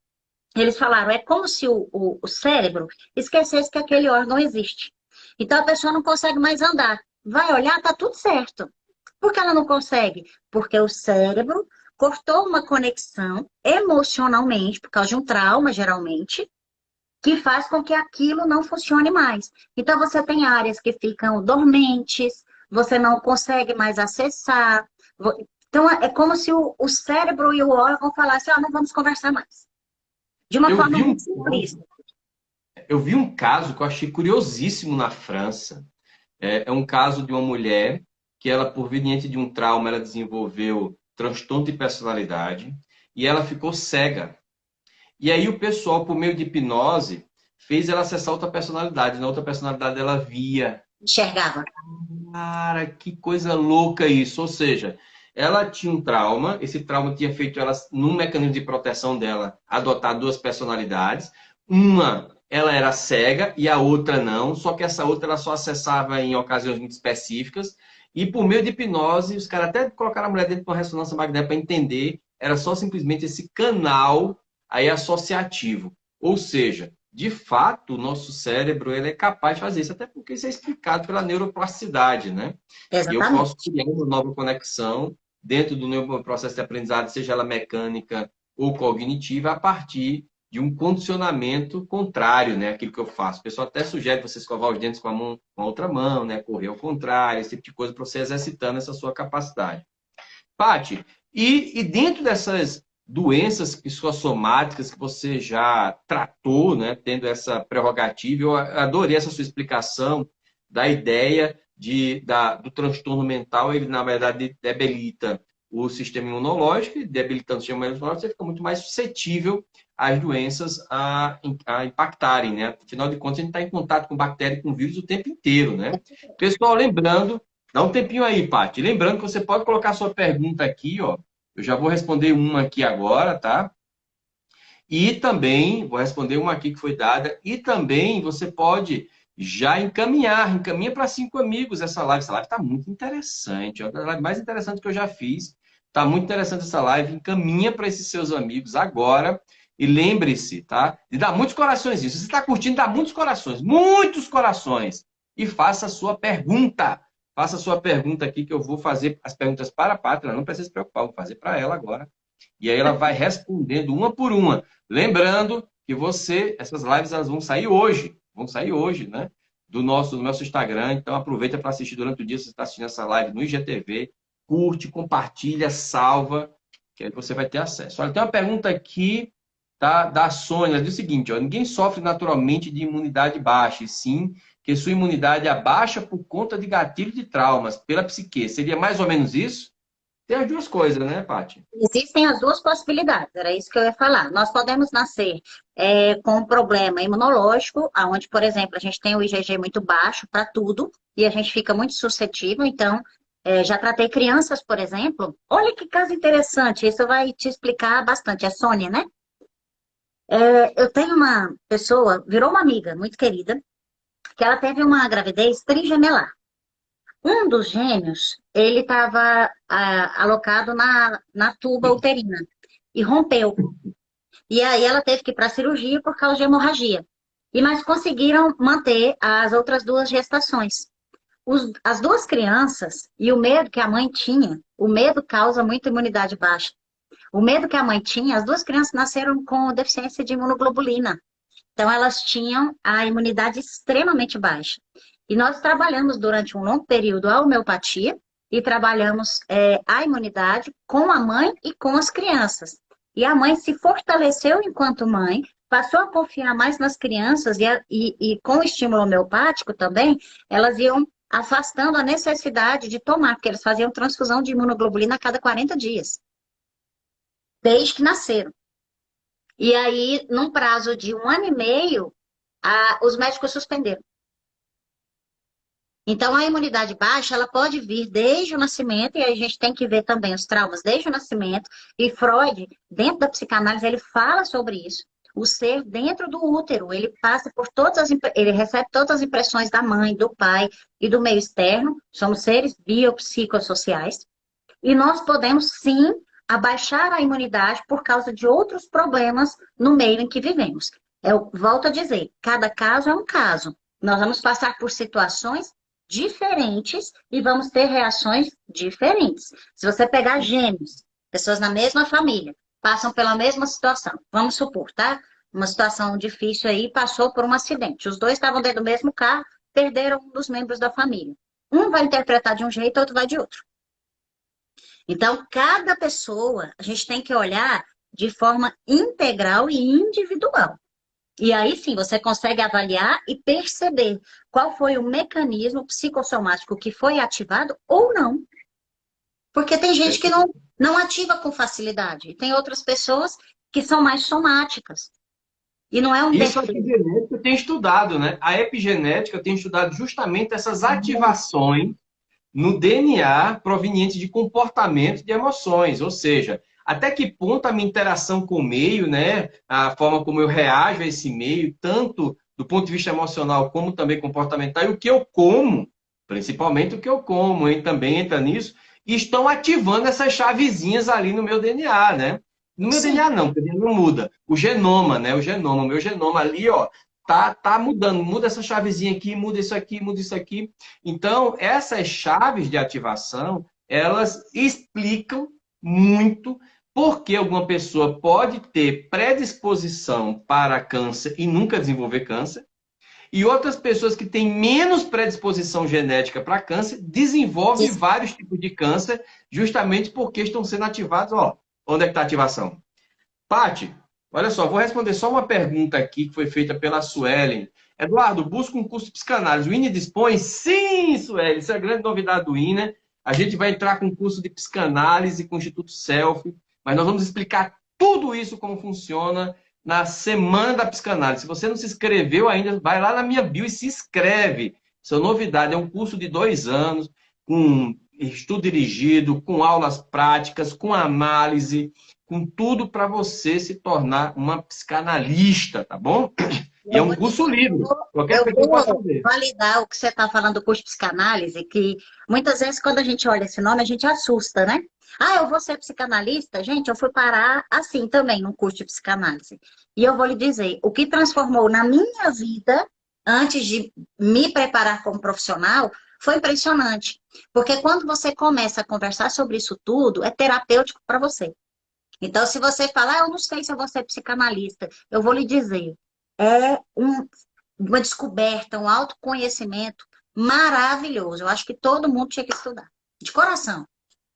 Eles falaram, é como se o cérebro esquecesse que aquele órgão existe. Então a pessoa não consegue mais andar. Vai olhar, tá tudo certo. Por que ela não consegue? Porque o cérebro cortou uma conexão emocionalmente, por causa de um trauma, geralmente, que faz com que aquilo não funcione mais. Então, você tem áreas que ficam dormentes, você não consegue mais acessar. Então, é como se o cérebro e o órgão falassem, não vamos conversar mais. De uma Eu forma vi um muito simplista. Eu vi um caso que eu achei curiosíssimo na França. É um caso de uma mulher que ela, por veniente de um trauma, ela desenvolveu transtorno de personalidade e ela ficou cega. E aí o pessoal, por meio de hipnose, fez ela acessar outra personalidade. Na outra personalidade ela via. Enxergava. Cara, que coisa louca isso. Ou seja, ela tinha um trauma, esse trauma tinha feito ela, num mecanismo de proteção dela, adotar duas personalidades. Uma, ela era cega e a outra não, só que essa outra ela só acessava em ocasiões muito específicas. E por meio de hipnose, os caras até colocaram a mulher dentro de uma ressonância magnética para entender, era só simplesmente esse canal aí associativo. Ou seja, de fato, o nosso cérebro ele é capaz de fazer isso, até porque isso é explicado pela neuroplasticidade, né? E eu posso Exatamente. criar uma nova conexão dentro do meu processo de aprendizado, seja ela mecânica ou cognitiva, a partir de um condicionamento contrário, né? Aquilo que eu faço. O pessoal até sugere você escovar os dentes com a mão, com a outra mão, né? Correr ao contrário, esse tipo de coisa, para você exercitando essa sua capacidade. Paty, e dentro dessas doenças psicossomáticas que você já tratou, né, tendo essa prerrogativa, eu adorei essa sua explicação da ideia do transtorno mental. Ele, na verdade, debilita o sistema imunológico, e debilitando o sistema imunológico, você fica muito mais suscetível às doenças a impactarem, né? Afinal de contas, a gente está em contato com bactéria e com vírus o tempo inteiro, né? Pessoal, lembrando, dá um tempinho aí, Paty. Lembrando que você pode colocar sua pergunta aqui, ó. Eu já vou responder uma aqui agora, tá? E também, vou responder uma aqui que foi dada, e também você pode já encaminha para 5 amigos essa live. Essa live está muito interessante, é a live mais interessante que eu já fiz. Está muito interessante essa live, encaminha para esses seus amigos agora. E lembre-se, tá? De dar muitos corações. Se você está curtindo, dá muitos corações. E faça a sua pergunta. Faça a sua pergunta aqui, que eu vou fazer as perguntas para a Pátria. Não precisa se preocupar, vou fazer para ela agora. E aí ela vai respondendo uma por uma. Lembrando que essas lives elas vão sair hoje, né? Do nosso Instagram. Então aproveita para assistir durante o dia. Se você está assistindo essa live no IGTV, curte, compartilha, salva, que aí você vai ter acesso. Olha, tem uma pergunta aqui, tá, da Sônia. Ela diz o seguinte, ó: ninguém sofre naturalmente de imunidade baixa, e sim que sua imunidade abaixa por conta de gatilho de traumas pela psique. Seria mais ou menos isso? Tem as duas coisas, né, Paty? Existem as duas possibilidades, era isso que eu ia falar. Nós podemos nascer com um problema imunológico, onde, por exemplo, a gente tem o IgG muito baixo para tudo, e a gente fica muito suscetível. Então, já tratei crianças, por exemplo. Olha que caso interessante, isso vai te explicar bastante. É Sônia, né? Eu tenho uma pessoa, virou uma amiga muito querida, que ela teve uma gravidez trigemelar. Um dos gêmeos, ele estava alocado na tuba uterina e rompeu. E aí ela teve que ir para a cirurgia por causa de hemorragia. Mas conseguiram manter as outras duas gestações. As duas crianças, e o medo que a mãe tinha, o medo causa muita imunidade baixa. O medo que a mãe tinha, as duas crianças nasceram com deficiência de imunoglobulina. Então, elas tinham a imunidade extremamente baixa. E nós trabalhamos durante um longo período a homeopatia e trabalhamos a imunidade com a mãe e com as crianças. E a mãe se fortaleceu enquanto mãe, passou a confiar mais nas crianças e com o estímulo homeopático também, elas iam afastando a necessidade de tomar, porque eles faziam transfusão de imunoglobulina a cada 40 dias, desde que nasceram. E aí, num prazo de 1 ano e meio, os médicos suspenderam. Então, a imunidade baixa, ela pode vir desde o nascimento, e aí a gente tem que ver também os traumas desde o nascimento. E Freud, dentro da psicanálise, ele fala sobre isso. O ser dentro do útero, ele passa por ele recebe todas as impressões da mãe, do pai e do meio externo. Somos seres biopsicossociais. E nós podemos, sim, abaixar a imunidade por causa de outros problemas no meio em que vivemos. Eu volto a dizer, cada caso é um caso. Nós vamos passar por situações diferentes e vamos ter reações diferentes. Se você pegar gêmeos, pessoas na mesma família, passam pela mesma situação, vamos supor, tá? Uma situação difícil aí, passou por um acidente. Os dois estavam dentro do mesmo carro, perderam um dos membros da família. Um vai interpretar de um jeito, outro vai de outro. Então, cada pessoa, a gente tem que olhar de forma integral e individual. E aí sim, você consegue avaliar e perceber qual foi o mecanismo psicossomático que foi ativado ou não. Porque tem gente que não ativa com facilidade. E tem outras pessoas que são mais somáticas. E não é um Isso a defeito. epigenética tem estudado, né? A epigenética tem estudado justamente essas ativações no DNA provenientes de comportamento de emoções, ou seja, até que ponto a minha interação com o meio, né, a forma como eu reajo a esse meio, tanto do ponto de vista emocional como também comportamental, e o que eu como, principalmente o que eu como, hein, também entra nisso, e estão ativando essas chavezinhas ali no meu DNA, né? No meu DNA não, porque o DNA não muda. O genoma, né? O meu genoma ali, ó, tá mudando, muda essa chavezinha aqui, muda isso aqui, muda isso aqui. Então, essas chaves de ativação elas explicam muito por que alguma pessoa pode ter predisposição para câncer e nunca desenvolver câncer, e outras pessoas que têm menos predisposição genética para câncer desenvolvem Isso. vários tipos de câncer, justamente porque estão sendo ativados. Ó, onde é que está a ativação? Pati, olha só, vou responder só uma pergunta aqui que foi feita pela Suelen. Eduardo, busca um curso de psicanálise. O INE dispõe? Sim, Suelen, isso é a grande novidade do INE. A gente vai entrar com um curso de psicanálise com o Instituto Self, mas nós vamos explicar tudo isso como funciona na Semana da Psicanálise. Se você não se inscreveu ainda, vai lá na minha bio e se inscreve. Isso é novidade, é um curso de 2 anos, com estudo dirigido, com aulas práticas, com análise, com tudo para você se tornar uma psicanalista, tá bom? E é um curso livre. Qualquer Eu pessoa pode vou fazer. validar o que você está falando do curso de psicanálise, que muitas vezes quando a gente olha esse nome, a gente assusta, né? Ah, eu vou ser psicanalista? Gente, eu fui parar assim também num curso de psicanálise. E eu vou lhe dizer, o que transformou na minha vida, antes de me preparar como profissional, foi impressionante. Porque quando você começa a conversar sobre isso tudo, é terapêutico para você. Então, se você falar, eu não sei se eu vou ser psicanalista, eu vou lhe dizer, é uma descoberta, um autoconhecimento maravilhoso. Eu acho que todo mundo tinha que estudar, de coração.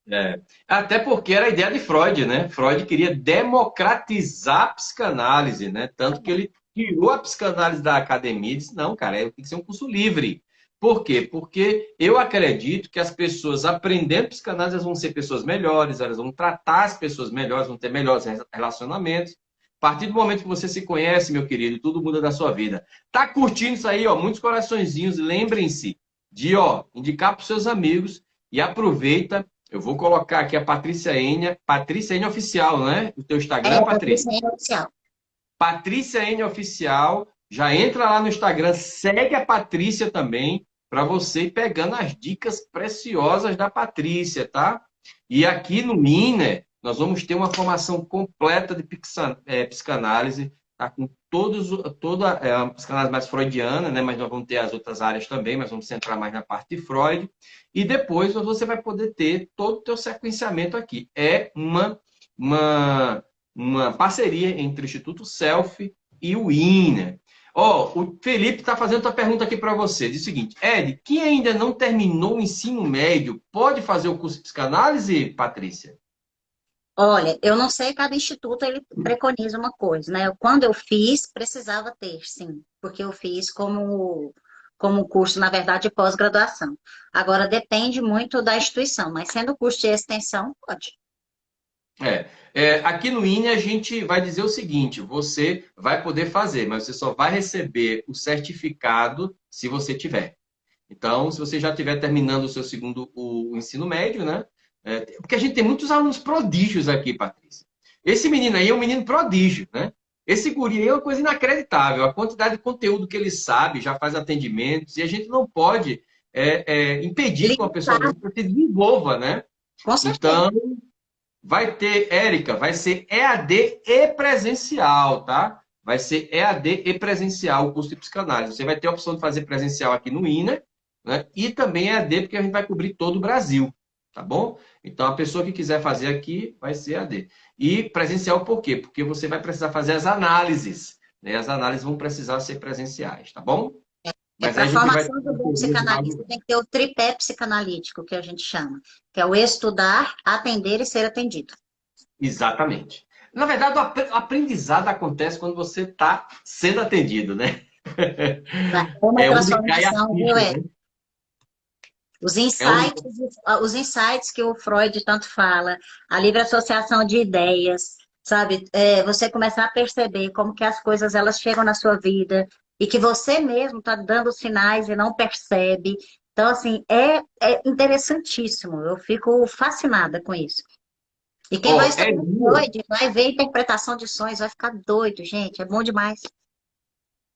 É. Até porque era a ideia de Freud, né? Freud queria democratizar a psicanálise, né? Tanto que ele tirou a psicanálise da academia e disse, não, cara, tem que ser um curso livre. Por quê? Porque eu acredito que as pessoas aprendendo psicanálise, elas vão ser pessoas melhores, elas vão tratar as pessoas melhores, vão ter melhores relacionamentos. A partir do momento que você se conhece, meu querido, tudo muda da sua vida. Tá curtindo isso aí, ó? Muitos coraçõezinhos. Lembrem-se de, ó, indicar para os seus amigos e aproveita. Eu vou colocar aqui a Patrícia N Oficial, né? O teu Instagram, Patrícia? Patrícia Oficial. Patrícia N Oficial. Já entra lá no Instagram, segue a Patrícia também, para você ir pegando as dicas preciosas da Patrícia, tá? E aqui no Miner, nós vamos ter uma formação completa de psicanálise, tá? Com toda a psicanálise mais freudiana, né? Mas nós vamos ter as outras áreas também, mas vamos centrar mais na parte de Freud. E depois você vai poder ter todo o teu sequenciamento aqui. É uma parceria entre o Instituto Self e o INER. Ó, o Felipe está fazendo outra pergunta aqui para você. Diz o seguinte, Ed, quem ainda não terminou o ensino médio pode fazer o curso de psicanálise, Patrícia? Olha, eu não sei, cada instituto ele preconiza uma coisa, né? Quando eu fiz, precisava ter, sim, porque eu fiz como curso, na verdade, de pós-graduação. Agora, depende muito da instituição, mas sendo curso de extensão, pode. Aqui no INE a gente vai dizer o seguinte, você vai poder fazer, mas você só vai receber o certificado se você tiver. Então, se você já estiver terminando o seu o ensino médio, né? Porque a gente tem muitos alunos prodígios aqui, Patrícia. Esse menino aí é um menino prodígio, né? Esse guri aí é uma coisa inacreditável. A quantidade de conteúdo que ele sabe, já faz atendimentos, e a gente não pode impedir que uma pessoa Limitar, dessa se desenvolva, né? com certeza. Então, vai ter, Érica, vai ser EAD e presencial, tá? Vai ser EAD e presencial o curso de psicanálise. Você vai ter a opção de fazer presencial aqui no INA, né? E também EAD, porque a gente vai cobrir todo o Brasil, tá bom? Então, a pessoa que quiser fazer aqui vai ser EAD. E presencial por quê? Porque você vai precisar fazer as análises, né? As análises vão precisar ser presenciais, tá bom? Mas Para aí a a gente vai formação do bom psicanalista tem que ter o tripé psicanalítico, que a gente chama, que é o estudar, atender e ser atendido. Exatamente. Na verdade, o aprendizado acontece quando você está sendo atendido, né? É uma É onde cai a transformação, viu? ficha, né? Os É onde... insights, os insights que o Freud tanto fala, a livre associação de ideias, sabe? Você começar a perceber como que as coisas elas chegam na sua vida e que você mesmo está dando sinais e não percebe. Então, assim, é interessantíssimo. Eu fico fascinada com isso. E quem vai Ó, estudar Freud vai ver a interpretação de sonhos, vai ficar doido, gente. É bom demais.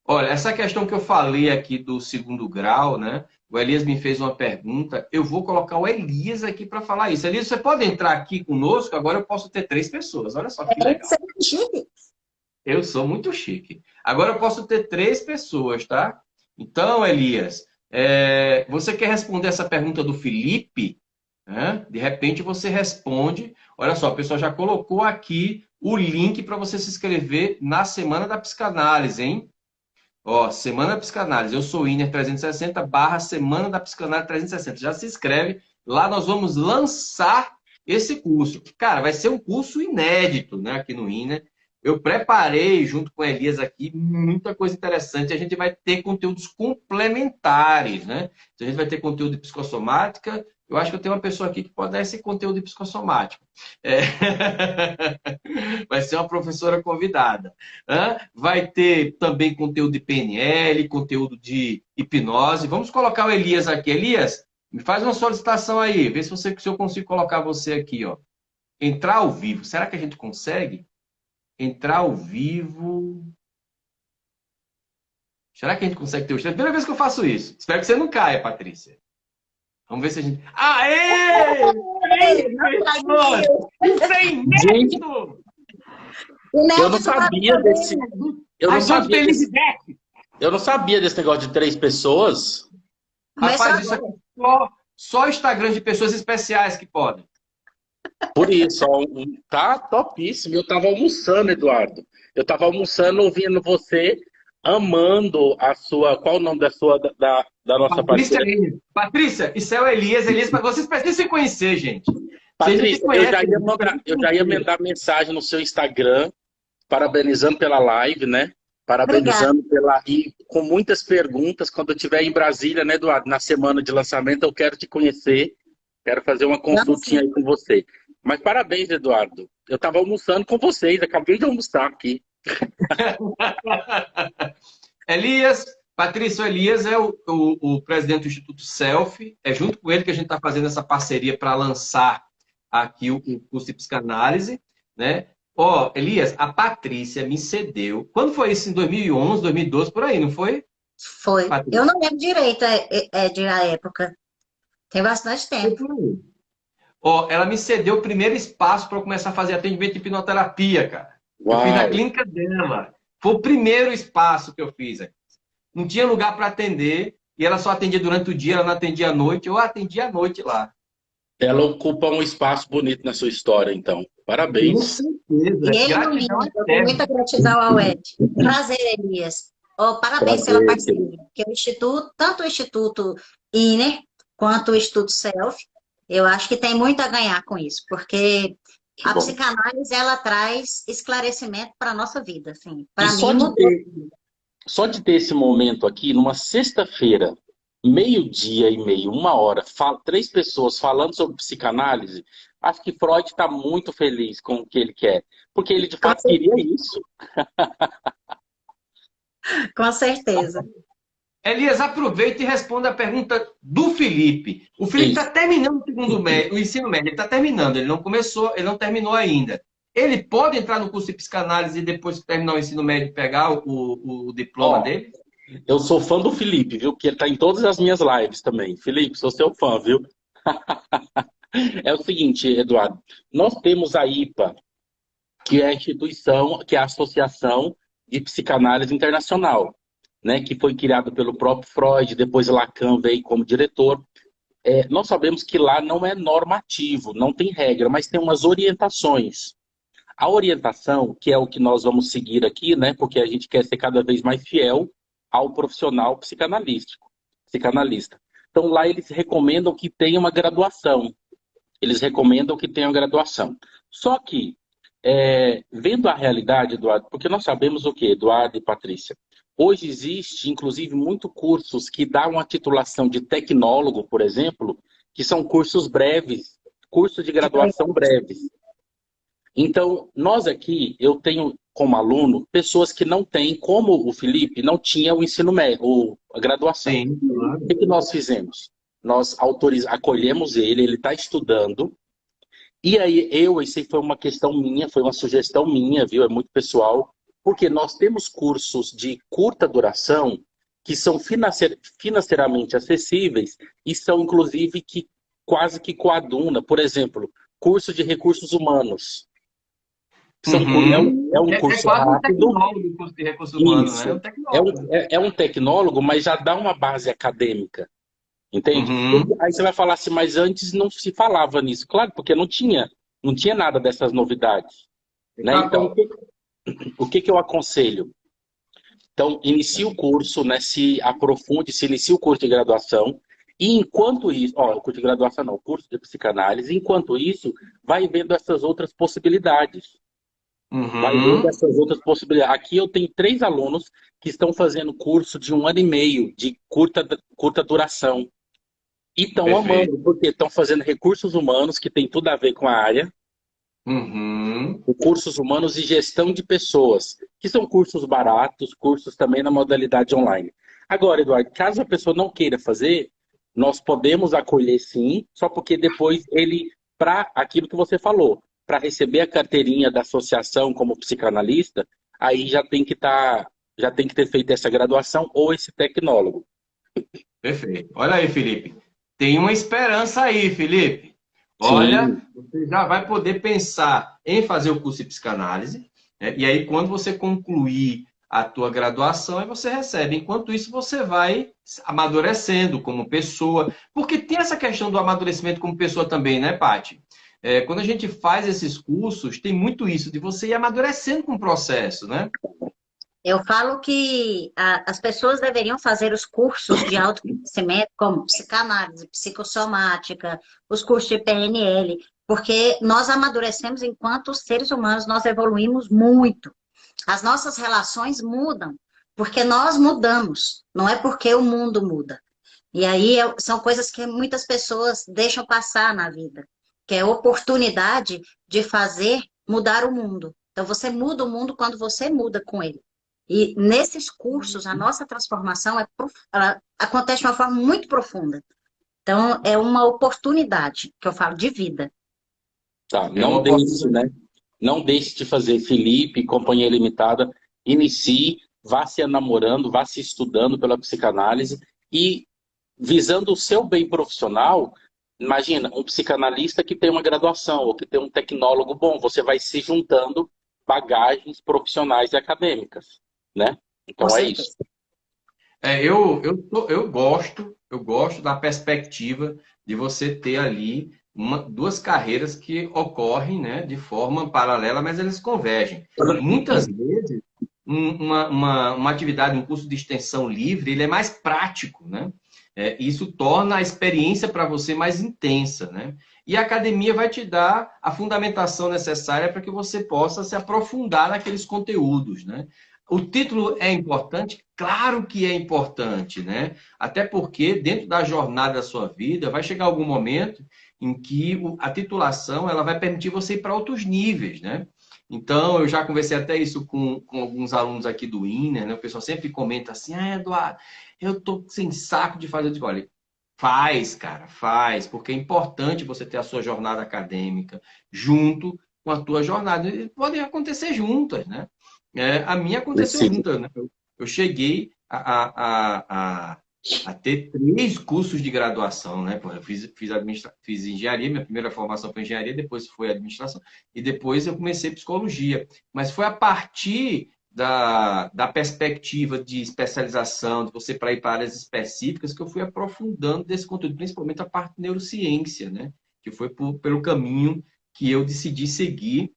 olha, essa questão que eu falei aqui do segundo grau, né? O Elias me fez uma pergunta. Eu vou colocar o Elias aqui para falar isso. Elias, você pode entrar aqui conosco? Agora eu posso ter 3 pessoas. Olha só que legal. Isso é chique. Eu sou muito chique. Agora eu posso ter 3 pessoas, tá? Então, Elias, você quer responder essa pergunta do Felipe? né? De repente você responde. Olha só, o pessoal já colocou aqui o link para você se inscrever na Semana da Psicanálise, hein? Ó, Semana da Psicanálise. Eu sou o Iner 360 barra Semana da Psicanálise 360. Já se inscreve. Lá nós vamos lançar esse curso. Cara, vai ser um curso inédito, né, aqui no Iner. Eu preparei, junto com a Elias aqui, muita coisa interessante. A gente vai ter conteúdos complementares, né? Então, a gente vai ter conteúdo de psicossomática. Eu acho que eu tenho uma pessoa aqui que pode dar esse conteúdo de psicossomática. É. Vai ser uma professora convidada. Vai ter também conteúdo de PNL, conteúdo de hipnose. Vamos colocar o Elias aqui. Elias, me faz uma solicitação aí. Vê se eu consigo colocar você aqui, ó. Entrar ao vivo. Será que a gente consegue? Entrar ao vivo. Será que a gente consegue ter o estresse? Primeira vez que eu faço isso. Espero que você não caia, Patrícia. Vamos ver se a gente. Aê! Sem Gente, medo! eu não sabia desse. Eu não Ajuda sabia feliz desse, Beck. eu não sabia desse negócio de 3 pessoas. Rapaz, isso aqui só Instagram de pessoas especiais que podem. Por isso, ó, tá topíssimo. Eu tava almoçando, Eduardo. Eu tava almoçando, ouvindo você, amando a sua. Qual o nome da nossa Patrícia, parceira? Patrícia, isso é o Elias. Elias, vocês precisam se conhecer, gente. Patrícia, eu já ia mandar mensagem no seu Instagram, parabenizando pela live, né? Parabenizando e com muitas perguntas. Quando eu estiver em Brasília, né, Eduardo? Na semana de lançamento, eu quero te conhecer. Quero fazer uma consultinha aí com você. Mas parabéns, Eduardo. Eu estava almoçando com vocês, acabei de almoçar aqui. Elias, Patrícia, o Elias é o presidente do Instituto Self. É junto com ele que a gente está fazendo essa parceria para lançar aqui o curso de psicanálise, né? Ó, Elias, a Patrícia me cedeu. Quando foi isso? Em 2011, 2012, por aí, não foi? Foi. Patrícia? Eu não lembro direito de a época. Tem bastante tempo. Ó, ela me cedeu o primeiro espaço para eu começar a fazer atendimento de hipnoterapia, cara. Eu fiz na Uau! clínica dela. Foi o primeiro espaço que eu fiz aqui. Não tinha lugar para atender e ela só atendia durante o dia, ela não atendia à noite. Eu atendia à noite lá. Ela ocupa um espaço bonito na sua história, então. Com Parabéns. certeza. E ele Gratidão ilumina. Eu tenho eterna. muita gratidão ao Ed. Prazer, Elias. Oh, parabéns pela Prazer, parceria. Porque o Instituto, tanto o Instituto Iner quanto o Instituto Self, eu acho que tem muito a ganhar com isso, porque que a bom. psicanálise ela traz esclarecimento para a nossa vida, assim. E Para mim, mudou. só de ter esse momento aqui, numa sexta-feira, 12:30, 1 hora, 3 pessoas falando sobre psicanálise, acho que Freud está muito feliz com o que ele quer. Porque ele, de fato, queria isso. Com certeza. Elias, aproveita e responda a pergunta do Felipe. O Felipe Isso. está terminando o ensino médio, ele está terminando, ele não começou, ele não terminou ainda. Ele pode entrar no curso de psicanálise e depois que terminar o ensino médio pegar o diploma Ó, dele? eu sou fã do Felipe, viu? Que ele tá em todas as minhas lives também. Felipe, sou seu fã, viu? É o seguinte, Eduardo. Nós temos a IPA, que é a instituição, que é a Associação de Psicanálise Internacional, né? Que foi criada pelo próprio Freud, depois Lacan veio como diretor. Nós sabemos que lá não é normativo, não tem regra, mas tem umas orientações. A orientação, que é o que nós vamos seguir aqui, né? Porque a gente quer ser cada vez mais fiel ao profissional psicanalista. Então, lá eles recomendam que tenha uma graduação. Só que, vendo a realidade, Eduardo, porque nós sabemos o quê, Eduardo e Patrícia? Hoje existe, inclusive, muitos cursos que dão uma titulação de tecnólogo, por exemplo, que são cursos breves, cursos de graduação breves. Então, nós aqui, eu tenho como aluno pessoas que não têm, como o Felipe, não tinha o ensino médio, a graduação. Sim, claro. O que nós fizemos? Nós acolhemos ele está estudando, e aí isso aí foi uma questão minha, foi uma sugestão minha, viu? É muito pessoal, porque nós temos cursos de curta duração que são financeiramente acessíveis e são, inclusive, que quase que coaduna. Por exemplo, curso de recursos humanos. É um curso quase rápido. Um tecnólogo do curso de recursos humanos, Isso. né? Um tecnólogo. É um tecnólogo, mas já dá uma base acadêmica. Entende? Uhum. Aí você vai falar assim, mas antes não se falava nisso. Claro, porque não tinha nada dessas novidades, né? Então, Capó. o que que eu aconselho? Então, inicie o curso, né? Se aprofunde, se inicie o curso de graduação. E enquanto isso, ó, o curso de graduação não, o curso de psicanálise, enquanto isso, vai vendo essas outras possibilidades. Vai vendo Uhum. essas outras possibilidades. Aqui eu tenho 3 alunos que estão fazendo curso de 1 ano e meio, de curta duração. E estão Perfeito. amando, porque estão fazendo recursos humanos, que tem tudo a ver com a área, Uhum. recursos humanos e gestão de pessoas, que são cursos baratos, cursos também na modalidade online. Agora, Eduardo, caso a pessoa não queira fazer, nós podemos acolher sim, só porque depois ele, para aquilo que você falou, para receber a carteirinha da associação como psicanalista, aí já tem que ter feito essa graduação ou esse tecnólogo. Perfeito. Olha aí, Felipe. Tem uma esperança aí, Felipe. Olha, Sim, você já vai poder pensar em fazer o curso de psicanálise, né? E aí, quando você concluir a tua graduação, aí você recebe. Enquanto isso, você vai amadurecendo como pessoa. Porque tem essa questão do amadurecimento como pessoa também, né, Paty? Quando a gente faz esses cursos, tem muito isso, de você ir amadurecendo com o processo, né? Eu falo que as pessoas deveriam fazer os cursos de autoconhecimento, como psicanálise, psicossomática, os cursos de PNL, porque nós amadurecemos enquanto seres humanos, nós evoluímos muito. As nossas relações mudam, porque nós mudamos, não é porque o mundo muda. E aí são coisas que muitas pessoas deixam passar na vida, que é a oportunidade de fazer mudar o mundo. Então, você muda o mundo quando você muda com ele. E nesses cursos, a nossa transformação ela acontece de uma forma muito profunda. Então, é uma oportunidade, que eu falo, de vida. tá. É uma Não deixe, oportunidade. né? Não deixe de fazer Felipe, Companhia Limitada. Inicie, vá se namorando, vá se estudando pela psicanálise e visando o seu bem profissional. Imagina, um psicanalista que tem uma graduação ou que tem um tecnólogo bom, você vai se juntando bagagens profissionais e acadêmicas, né? Com Então é isso. certeza. Eu gosto da perspectiva de você ter ali duas carreiras que ocorrem, né, de forma paralela, mas elas convergem. Muitas vezes, uma atividade, um curso de extensão livre, ele é mais prático, né? Isso torna a experiência para você mais intensa, né? E a academia vai te dar a fundamentação necessária para que você possa se aprofundar naqueles conteúdos, né? O título é importante? Claro que é importante, né? Até porque dentro da jornada da sua vida vai chegar algum momento em que a titulação ela vai permitir você ir para outros níveis, né? Então, eu já conversei até isso com alguns alunos aqui do INER, né? O pessoal sempre comenta assim, Eduardo, eu tô sem saco de fazer. Eu digo, olha, faz, cara, faz, porque é importante você ter a sua jornada acadêmica junto com a tua jornada. E podem acontecer juntas, né? A minha aconteceu Precisa. junto, né? Eu cheguei a ter 3 cursos de graduação, né? Pô, eu fiz engenharia, minha primeira formação foi engenharia, depois foi administração, e depois eu comecei psicologia. Mas foi a partir da perspectiva de especialização, de você para ir para áreas específicas, que eu fui aprofundando desse conteúdo, principalmente a parte de neurociência, né? Que foi pelo caminho que eu decidi seguir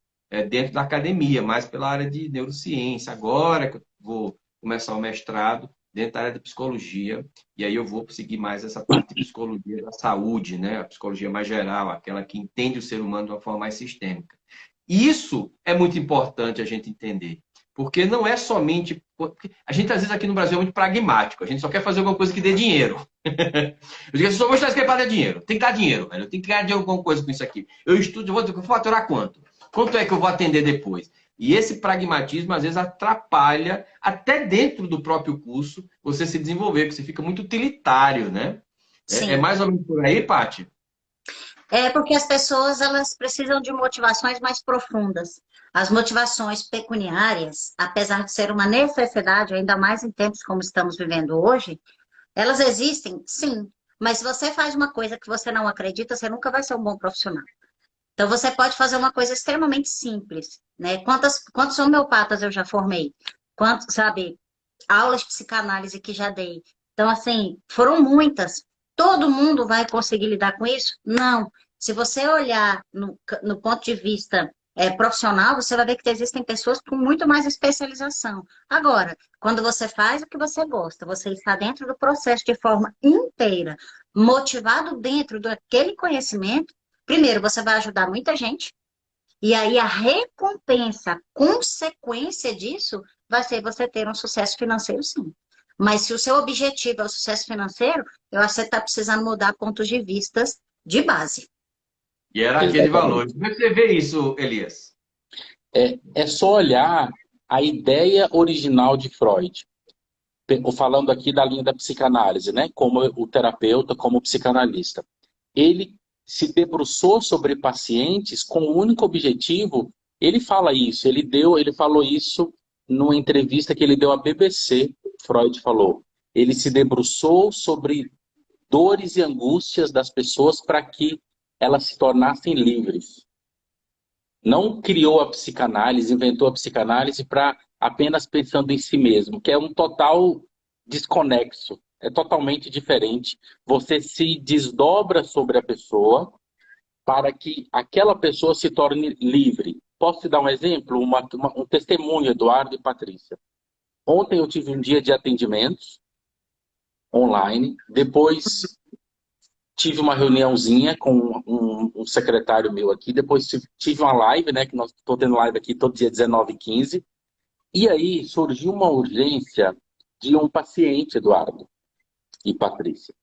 dentro da academia, mais pela área de neurociência. Agora que eu vou começar o mestrado dentro da área de psicologia, e aí eu vou seguir mais essa parte de psicologia da saúde, né? A psicologia mais geral, aquela que entende o ser humano de uma forma mais sistêmica. Isso é muito importante a gente entender, porque não é somente. A gente, às vezes, aqui no Brasil é muito pragmático, a gente só quer fazer alguma coisa que dê dinheiro. Eu digo, eu só vou estudar isso aqui para dar dinheiro. Tem que dar dinheiro, velho. Eu tenho que ganhar dinheiro com alguma coisa com isso aqui. Eu estudo, eu vou faturar quanto? Quanto é que eu vou atender depois? E esse pragmatismo, às vezes, atrapalha, até dentro do próprio curso, você se desenvolver, porque você fica muito utilitário, né? É Sim. mais ou menos por aí, Paty? É porque as pessoas elas precisam de motivações mais profundas. As motivações pecuniárias, apesar de ser uma necessidade, ainda mais em tempos como estamos vivendo hoje, elas existem, sim. Mas se você faz uma coisa que você não acredita, você nunca vai ser um bom profissional. Então você pode fazer uma coisa extremamente simples, né? Quantos homeopatas eu já formei? Quantos, sabe, aulas de psicanálise que já dei. Então, assim, foram muitas. Todo mundo vai conseguir lidar com isso? Não. Se você olhar no ponto de vista profissional, você vai ver que existem pessoas com muito mais especialização. Agora, quando você faz o que você gosta, você está dentro do processo de forma inteira, motivado dentro daquele conhecimento, primeiro, você vai ajudar muita gente, e aí a recompensa, a consequência disso, vai ser você ter um sucesso financeiro, sim. Mas se o seu objetivo é o sucesso financeiro, eu acho que você está precisando mudar pontos de vistas de base. Hierarquia de valores. Como é que você vê isso, Elias? É só olhar a ideia original de Freud. Falando aqui da linha da psicanálise, né? Como o terapeuta, como o psicanalista. Ele se debruçou sobre pacientes com o único objetivo, ele fala isso, ele falou isso numa entrevista que ele deu à BBC, Freud falou. Ele se debruçou sobre dores e angústias das pessoas para que elas se tornassem livres. Não criou a psicanálise, inventou a psicanálise para apenas pensando em si mesmo, que é um total desconexo, é totalmente diferente. Você se desdobra sobre a pessoa para que aquela pessoa se torne livre. Posso te dar um exemplo? Um testemunho, Eduardo e Patrícia. Ontem eu tive um dia de atendimentos online, depois tive uma reuniãozinha com um secretário meu aqui, depois tive uma live, né, que nós estou tendo live aqui todo dia 19h15, e aí surgiu uma urgência de um paciente, Eduardo e Patrícia.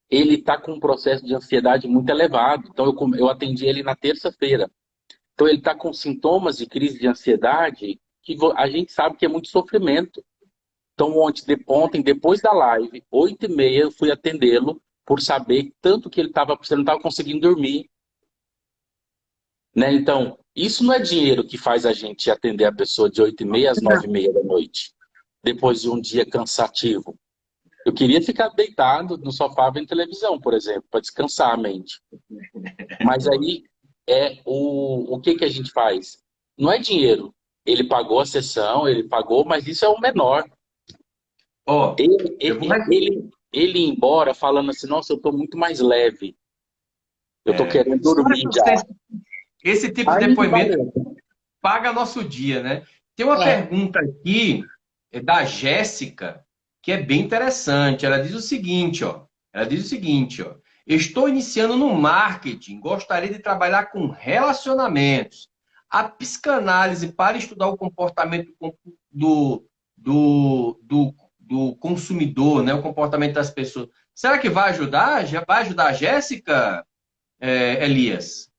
Ele está com um processo de ansiedade muito elevado, então eu atendi ele na terça-feira. Então ele está com sintomas de crise de ansiedade que a gente sabe que é muito sofrimento. Então ontem depois da live, 8h30, eu fui atendê-lo por saber tanto que você não estava conseguindo dormir. Né? Então, isso não é dinheiro que faz a gente atender a pessoa de 8h30 às 9h30 da noite, depois de um dia cansativo. Eu queria ficar deitado no sofá vendo televisão, por exemplo, para descansar a mente. Mas aí, o que a gente faz? Não é dinheiro. Ele pagou a sessão, ele pagou, mas isso é o menor. Ó, Ele ir embora falando assim, nossa, eu estou muito mais leve. Eu estou querendo dormir já. Esse tipo de depoimento paga nosso dia, né? Tem uma pergunta aqui da Jéssica, que é bem interessante. Ela diz o seguinte, ó. Estou iniciando no marketing, gostaria de trabalhar com relacionamentos. A psicanálise para estudar o comportamento do consumidor, né? O comportamento das pessoas. Será que vai ajudar? Já vai ajudar a Jéssica, Elias?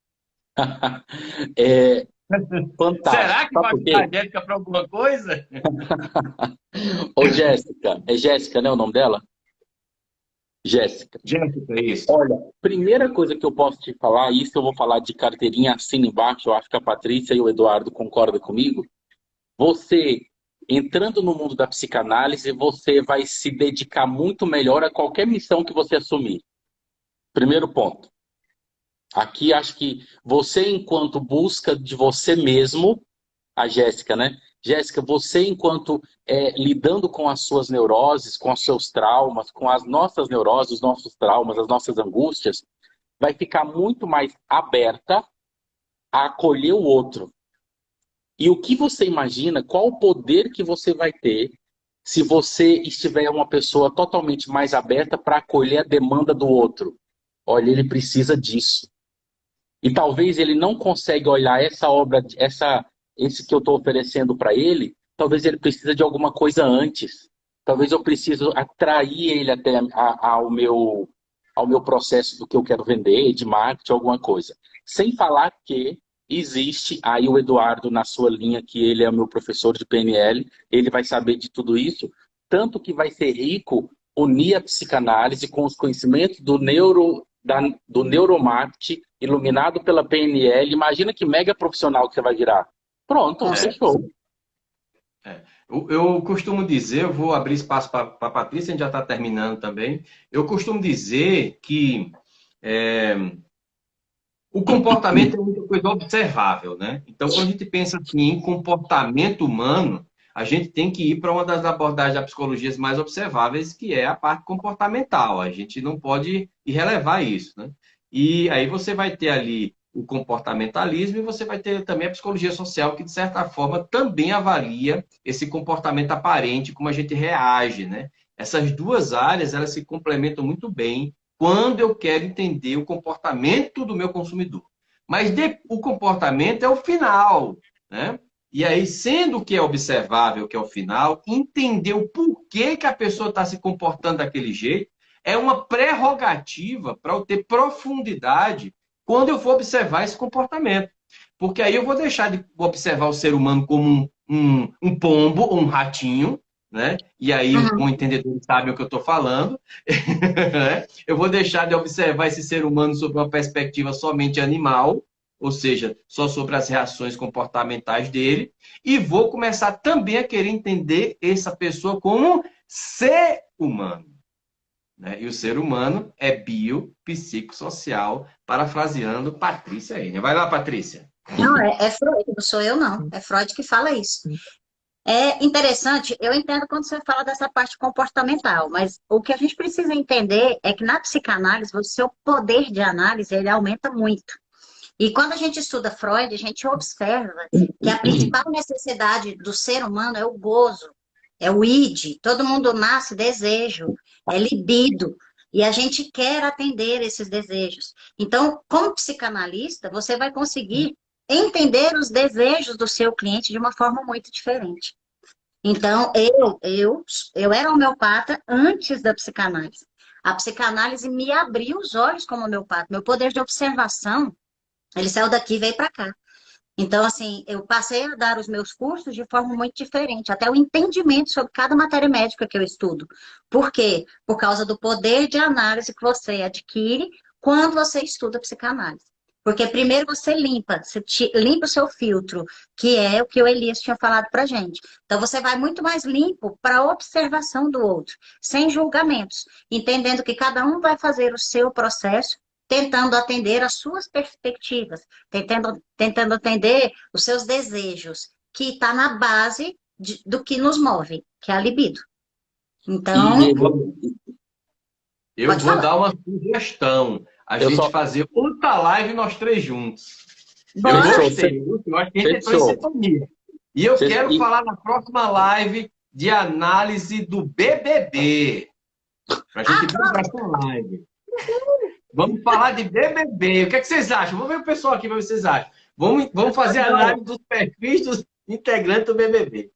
Fantástico. Será que vai ajudar a Jéssica para alguma coisa? Ô, Jéssica. É Jéssica, né, o nome dela? Jéssica. Jéssica, isso. Olha, primeira coisa que eu posso te falar, isso eu vou falar de carteirinha, assina embaixo, eu acho que a Patrícia e o Eduardo concordam comigo. Você, entrando no mundo da psicanálise, você vai se dedicar muito melhor a qualquer missão que você assumir. Primeiro ponto. Aqui acho que você, enquanto busca de você mesmo, a Jéssica, né? Jéssica, você enquanto lidando com as suas neuroses, com os seus traumas, com as nossas neuroses, os nossos traumas, as nossas angústias, vai ficar muito mais aberta a acolher o outro. E o que você imagina, qual o poder que você vai ter se você estiver uma pessoa totalmente mais aberta para acolher a demanda do outro? Olha, ele precisa disso. E talvez ele não consiga olhar essa obra, esse que eu estou oferecendo para ele, talvez ele precisa de alguma coisa antes. Talvez eu preciso atrair ele até ao meu processo do que eu quero vender, de marketing, alguma coisa. Sem falar que existe aí o Eduardo na sua linha, que ele é o meu professor de PNL, ele vai saber de tudo isso, tanto que vai ser rico unir a psicanálise com os conhecimentos do neuromarketing, iluminado pela PNL. Imagina que mega profissional que você vai virar. Pronto, fechou. Eu costumo dizer, eu vou abrir espaço para a Patrícia, a gente já está terminando também. Eu costumo dizer que o comportamento é muita coisa observável, né? Então, quando a gente pensa assim, em comportamento humano, a gente tem que ir para uma das abordagens da psicologia mais observáveis, que é a parte comportamental. A gente não pode irrelevar isso, né? E aí você vai ter ali o comportamentalismo e você vai ter também a psicologia social, que de certa forma também avalia esse comportamento aparente, como a gente reage, né? Essas duas áreas, elas se complementam muito bem quando eu quero entender o comportamento do meu consumidor. Mas o comportamento é o final, né? E aí, sendo o que é observável, que é o final, entender o porquê que a pessoa está se comportando daquele jeito é uma prerrogativa para eu ter profundidade quando eu for observar esse comportamento. Porque aí eu vou deixar de observar o ser humano como um pombo ou um ratinho, né? E aí os Uhum. bons entendedores sabem o que eu estou falando. Né? Eu vou deixar de observar esse ser humano sob uma perspectiva somente animal, ou seja, só sobre as reações comportamentais dele, e vou começar também a querer entender essa pessoa como ser humano. Né? E o ser humano é biopsicossocial, parafraseando Patrícia Enia. Vai lá, Patrícia. Não, é Freud, não sou eu, não. É Freud que fala isso. É interessante, eu entendo quando você fala dessa parte comportamental, mas o que a gente precisa entender é que na psicanálise, o seu poder de análise, ele aumenta muito. E quando a gente estuda Freud, a gente observa que a principal necessidade do ser humano é o gozo, é o id. Todo mundo nasce desejo, é libido. E a gente quer atender esses desejos. Então, como psicanalista, você vai conseguir entender os desejos do seu cliente de uma forma muito diferente. Então, eu era homeopata antes da psicanálise. A psicanálise me abriu os olhos como homeopata. Meu poder de observação, ele saiu daqui e veio para cá. Então, assim, eu passei a dar os meus cursos de forma muito diferente, até o entendimento sobre cada matéria médica que eu estudo. Por quê? Por causa do poder de análise que você adquire quando você estuda psicanálise. Porque primeiro você limpa o seu filtro, que é o que o Elias tinha falado pra gente. Então você vai muito mais limpo para a observação do outro, sem julgamentos, entendendo que cada um vai fazer o seu processo, tentando atender as suas perspectivas, tentando atender os seus desejos, que está na base do que nos move, que é a libido. Então, E Eu pode vou falar. dar uma sugestão. A eu gente só. fazer outra live nós três juntos. Eu Bora? Fechou, gostei. Eu acho que a gente entrou em fechou. sintonia. E eu Fechou. quero falar na próxima live de análise do BBB. Para a gente brincar essa live. Vamos falar de BBB. O que é que vocês acham? Vamos ver o pessoal aqui, ver o que vocês acham. Vamos fazer a análise dos perfis dos integrantes do BBB.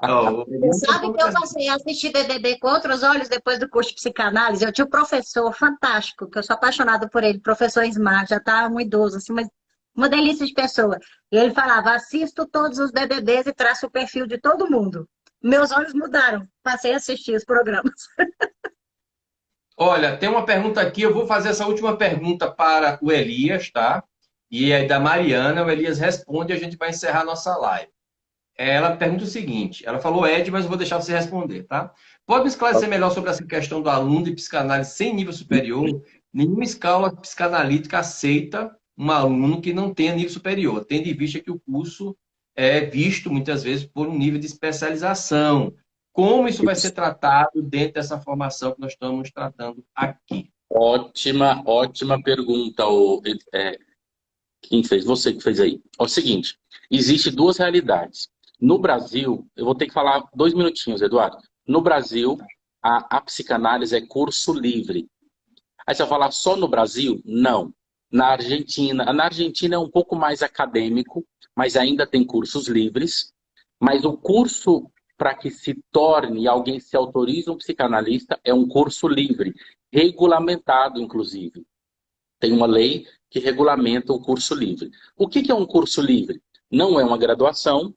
Ó, Você sabe que eu passei a assistir BBB com outros olhos depois do curso de psicanálise? Eu tinha um professor fantástico, que eu sou apaixonada por ele, professor Smart, já tá um idoso, assim, mas uma delícia de pessoa. E ele falava, assisto todos os BBBs e traço o perfil de todo mundo. Meus olhos mudaram, passei a assistir os programas. Olha, tem uma pergunta aqui. Eu vou fazer essa última pergunta para o Elias, tá? E é da Mariana. O Elias responde e a gente vai encerrar a nossa live. Ela pergunta o seguinte: ela falou, Ed, mas eu vou deixar você responder, tá? Pode me esclarecer melhor sobre essa questão do aluno de psicanálise sem nível superior? Nenhuma escola psicanalítica aceita um aluno que não tenha nível superior, tendo em vista que o curso é visto muitas vezes por um nível de especialização. Como isso vai ser tratado dentro dessa formação que nós estamos tratando aqui? Ótima pergunta. Quem fez? Você que fez aí. É o seguinte, existe duas realidades. No Brasil, eu vou ter que falar 2 minutinhos, Eduardo. No Brasil, a psicanálise é curso livre. Aí você vai falar só no Brasil? Não. Na Argentina é um pouco mais acadêmico, mas ainda tem cursos livres. Mas o curso para que se torne, alguém se autorize um psicanalista, é um curso livre, regulamentado, inclusive. Tem uma lei que regulamenta o curso livre. O que é um curso livre? Não é uma graduação,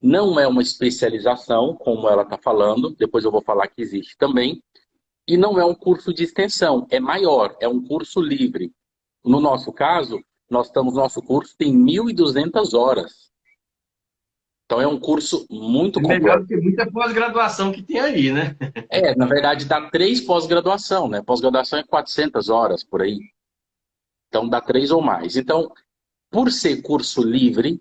não é uma especialização, como ela está falando, depois eu vou falar que existe também, e não é um curso de extensão, é maior, é um curso livre. No nosso caso, nosso curso tem 1.200 horas. Então é um curso muito É melhor completo. do que muita pós-graduação que tem aí, né? Na verdade, dá 3 pós-graduação, né? Pós-graduação é 400 horas, por aí. Então dá 3 ou mais. Então, por ser curso livre,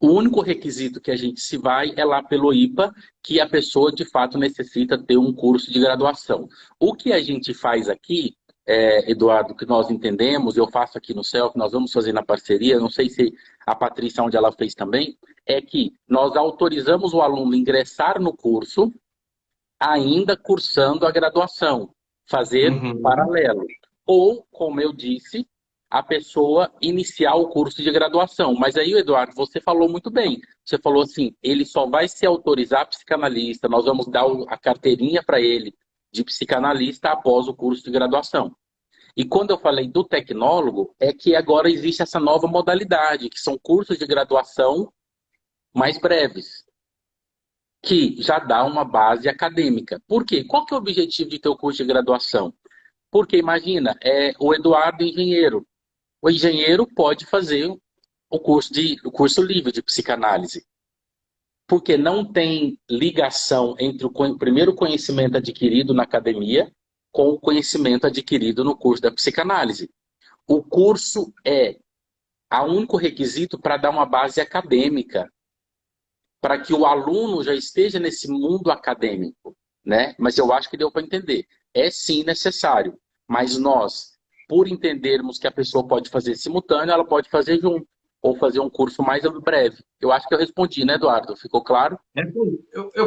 O único requisito que a gente se vai é lá pelo IPA, que a pessoa de fato necessita ter um curso de graduação. O que a gente faz aqui, Eduardo, que nós entendemos, eu faço aqui no CELF, nós vamos fazer na parceria, não sei se a Patrícia, onde ela fez também, é que nós autorizamos o aluno a ingressar no curso, ainda cursando a graduação, fazer paralelo. Ou, como eu disse, a pessoa iniciar o curso de graduação. Mas aí, Eduardo, você falou muito bem. Você falou assim, ele só vai se autorizar psicanalista, nós vamos dar a carteirinha para ele de psicanalista após o curso de graduação. E quando eu falei do tecnólogo, é que agora existe essa nova modalidade, que são cursos de graduação mais breves, que já dá uma base acadêmica. Por quê? Qual que é o objetivo de ter o curso de graduação? Porque imagina, o Eduardo é engenheiro. O engenheiro pode fazer o curso livre de psicanálise, porque não tem ligação entre o primeiro conhecimento adquirido na academia com o conhecimento adquirido no curso da psicanálise. O curso é o único requisito para dar uma base acadêmica, para que o aluno já esteja nesse mundo acadêmico, né? Mas eu acho que deu para entender. É sim necessário, mas nós, por entendermos que a pessoa pode fazer simultâneo, ela pode fazer junto, ou fazer um curso mais breve. Eu acho que eu respondi, né, Eduardo? Ficou claro?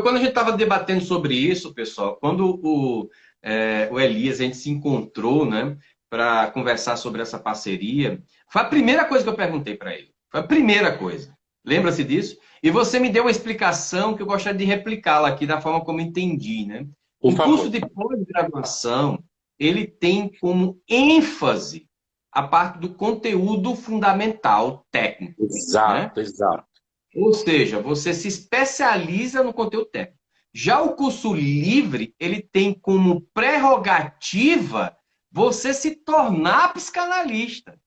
Quando a gente estava debatendo sobre isso, pessoal, quando o Elias, a gente se encontrou, né, para conversar sobre essa parceria, foi a primeira coisa que eu perguntei para ele. Foi a primeira coisa. Lembra-se disso? E você me deu uma explicação que eu gostaria de replicá-la aqui da forma como entendi, né? Por O favor. curso de pós-graduação, ele tem como ênfase a parte do conteúdo fundamental técnico. Exato, né? exato. Ou seja, você se especializa no conteúdo técnico. Já o curso livre, ele tem como prerrogativa você se tornar psicanalista.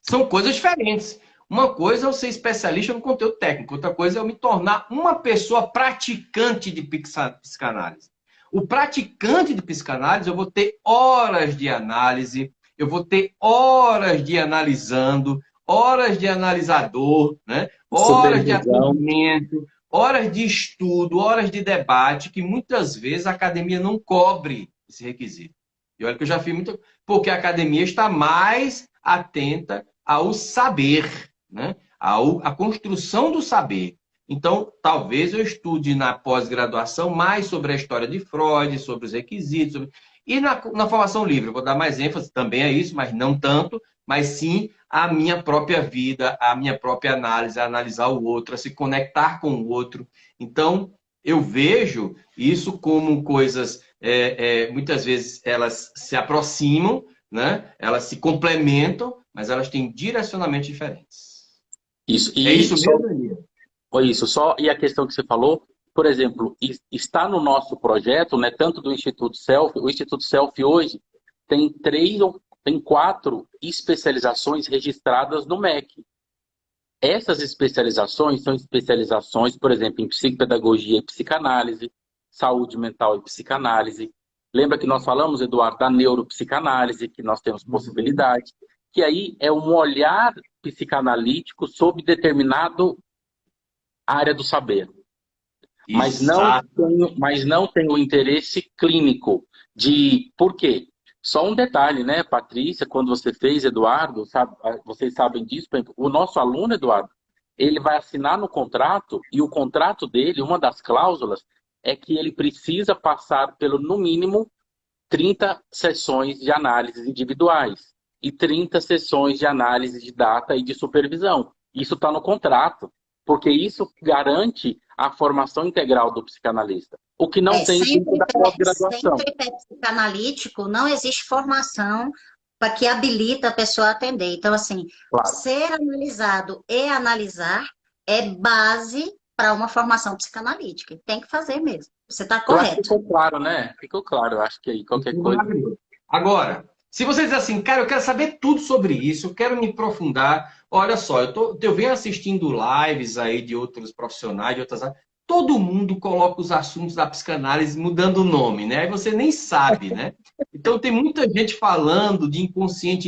São coisas diferentes. Uma coisa é eu ser especialista no conteúdo técnico, outra coisa é eu me tornar uma pessoa praticante de psicanálise. O praticante de psicanálise, eu vou ter horas de análise, eu vou ter horas de analisando, horas de analisador, né? Horas de atendimento, horas de estudo, horas de debate, que muitas vezes a academia não cobre esse requisito. E olha que eu já fiz muito... Porque a academia está mais atenta ao saber, né? A construção do saber. Então, talvez eu estude na pós-graduação mais sobre a história de Freud, sobre os requisitos. E na formação livre, eu vou dar mais ênfase também a isso, mas não tanto, mas sim a minha própria vida, a minha própria análise, a analisar o outro, a se conectar com o outro. Então, eu vejo isso como coisas, muitas vezes elas se aproximam, né? Elas se complementam, mas elas têm direcionamentos diferentes. Isso. E é isso mesmo, Elias? Foi isso. E a questão que você falou, por exemplo, está no nosso projeto, né, tanto do Instituto Self, o Instituto Self hoje tem 4 especializações registradas no MEC. Essas especializações são especializações, por exemplo, em psicopedagogia e psicanálise, saúde mental e psicanálise. Lembra que nós falamos, Eduardo, da neuropsicanálise, que nós temos possibilidade, que aí é um olhar psicanalítico sobre determinado área do saber. Mas não tem o interesse clínico de... Por quê? Só um detalhe, né, Patrícia, quando você fez, Eduardo, vocês sabem disso, o nosso aluno, Eduardo, ele vai assinar no contrato, e o contrato dele, uma das cláusulas, é que ele precisa passar pelo, no mínimo, 30 sessões de análises individuais e 30 sessões de análise de data e de supervisão. Isso está no contrato, porque isso garante a formação integral do psicanalista. O que não tem dentro da pós-graduação. Sempre que é psicanalítico, não existe formação para que habilita a pessoa a atender. Então, assim, Claro. Ser analisado e analisar é base para uma formação psicanalítica. Tem que fazer mesmo. Você está Eu acho que correto. ficou claro, né? Ficou claro. Eu acho que aí qualquer coisa... Agora, se você diz assim, cara, eu quero saber tudo sobre isso, eu quero me aprofundar. Olha só, eu venho assistindo lives aí de outros profissionais, de outras áreas. Todo mundo coloca os assuntos da psicanálise mudando o nome, né? Aí você nem sabe, né? Então tem muita gente falando de inconsciente,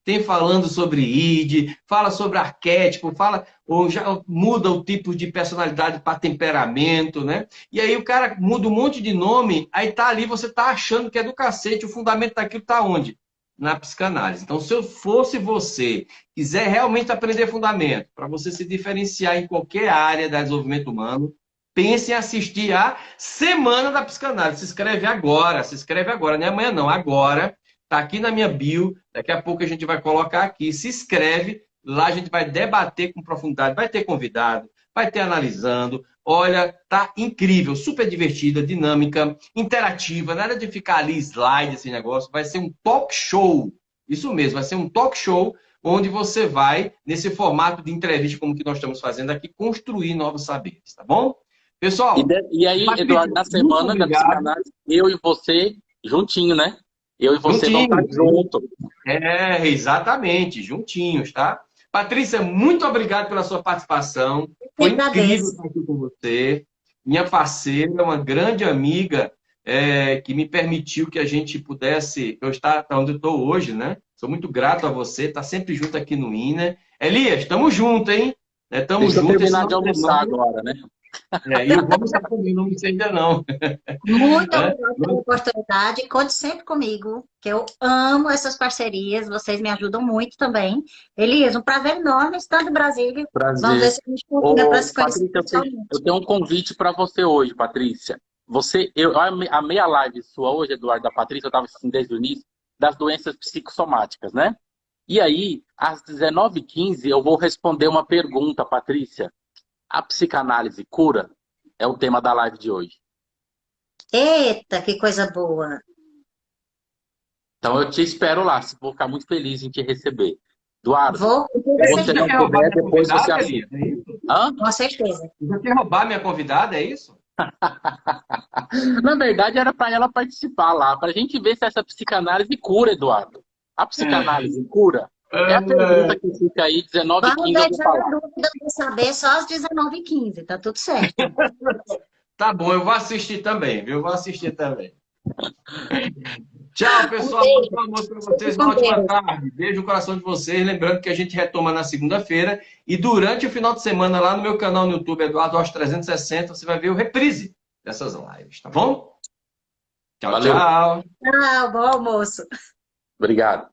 tem falando sobre id, fala sobre arquétipo, fala ou já muda o tipo de personalidade para temperamento, né? E aí o cara muda um monte de nome, aí tá ali, você tá achando que é do cacete, o fundamento daquilo tá onde? Na psicanálise. Então, se eu fosse você, quiser realmente aprender fundamento, para você se diferenciar em qualquer área do desenvolvimento humano, pense em assistir a Semana da Psicanálise. Se inscreve agora, não é amanhã não, agora. Está aqui na minha bio, daqui a pouco a gente vai colocar aqui. Se inscreve, lá a gente vai debater com profundidade, vai ter convidado, vai ter analisando. Olha, tá incrível, super divertida, dinâmica, interativa, nada de ficar ali slide esse negócio, vai ser um talk show. Isso mesmo, vai ser um talk show onde você vai, nesse formato de entrevista como que nós estamos fazendo aqui, construir novos saberes, tá bom? Pessoal, E aí, Eduardo, na semana da psicanálise, eu e você juntinho, né? Eu e você vamos estar juntos. É, exatamente, juntinhos, tá? Patrícia, muito obrigado pela sua participação. Foi incrível estar aqui com você. Minha parceira, uma grande amiga, que me permitiu que a gente pudesse, eu estar onde eu estou hoje, né? Sou muito grato a você, tá sempre junto aqui no INA. Elias, estamos juntos, hein? Estamos juntos. Deixa eu terminar de almoçar agora, né? E o vamos estar comigo, não me sei ainda não. Muito obrigada pela oportunidade. Conte sempre comigo, que eu amo essas parcerias. Vocês me ajudam muito também. Elias, um prazer enorme estar no Brasília. Prazer. Vamos ver se a gente consiga para se conhecer. Patrícia, eu tenho um convite para você hoje, Patrícia. Eu amei a live sua hoje, Eduardo, da Patrícia, eu estava assistindo desde o início, das doenças psicossomáticas, né? E aí, às 19h15, eu vou responder uma pergunta, Patrícia. A psicanálise cura? É o tema da live de hoje. Eita, que coisa boa. Então eu te espero lá, vou ficar muito feliz em te receber. Eduardo, Vou, se você não puder, depois você assiste. Hã? Com certeza. Você quer roubar minha convidada, é isso? Na verdade, era para ela participar lá, para a gente ver se essa psicanálise cura, Eduardo. A psicanálise cura? É a pergunta que fica aí, 19h15. Vamos deixar a dúvida de saber só às 19h15, tá tudo certo. Tá bom, eu vou assistir também, viu? Eu vou assistir também. Tchau, pessoal. Bom almoço para vocês. Uma ótima tarde. Beijo no coração de vocês. Lembrando que a gente retoma na segunda-feira. E durante o final de semana, lá no meu canal no YouTube, Eduardo Rocha 360, você vai ver o reprise dessas lives, tá bom? Tchau, Valeu. tchau. Tchau, bom almoço. Obrigado.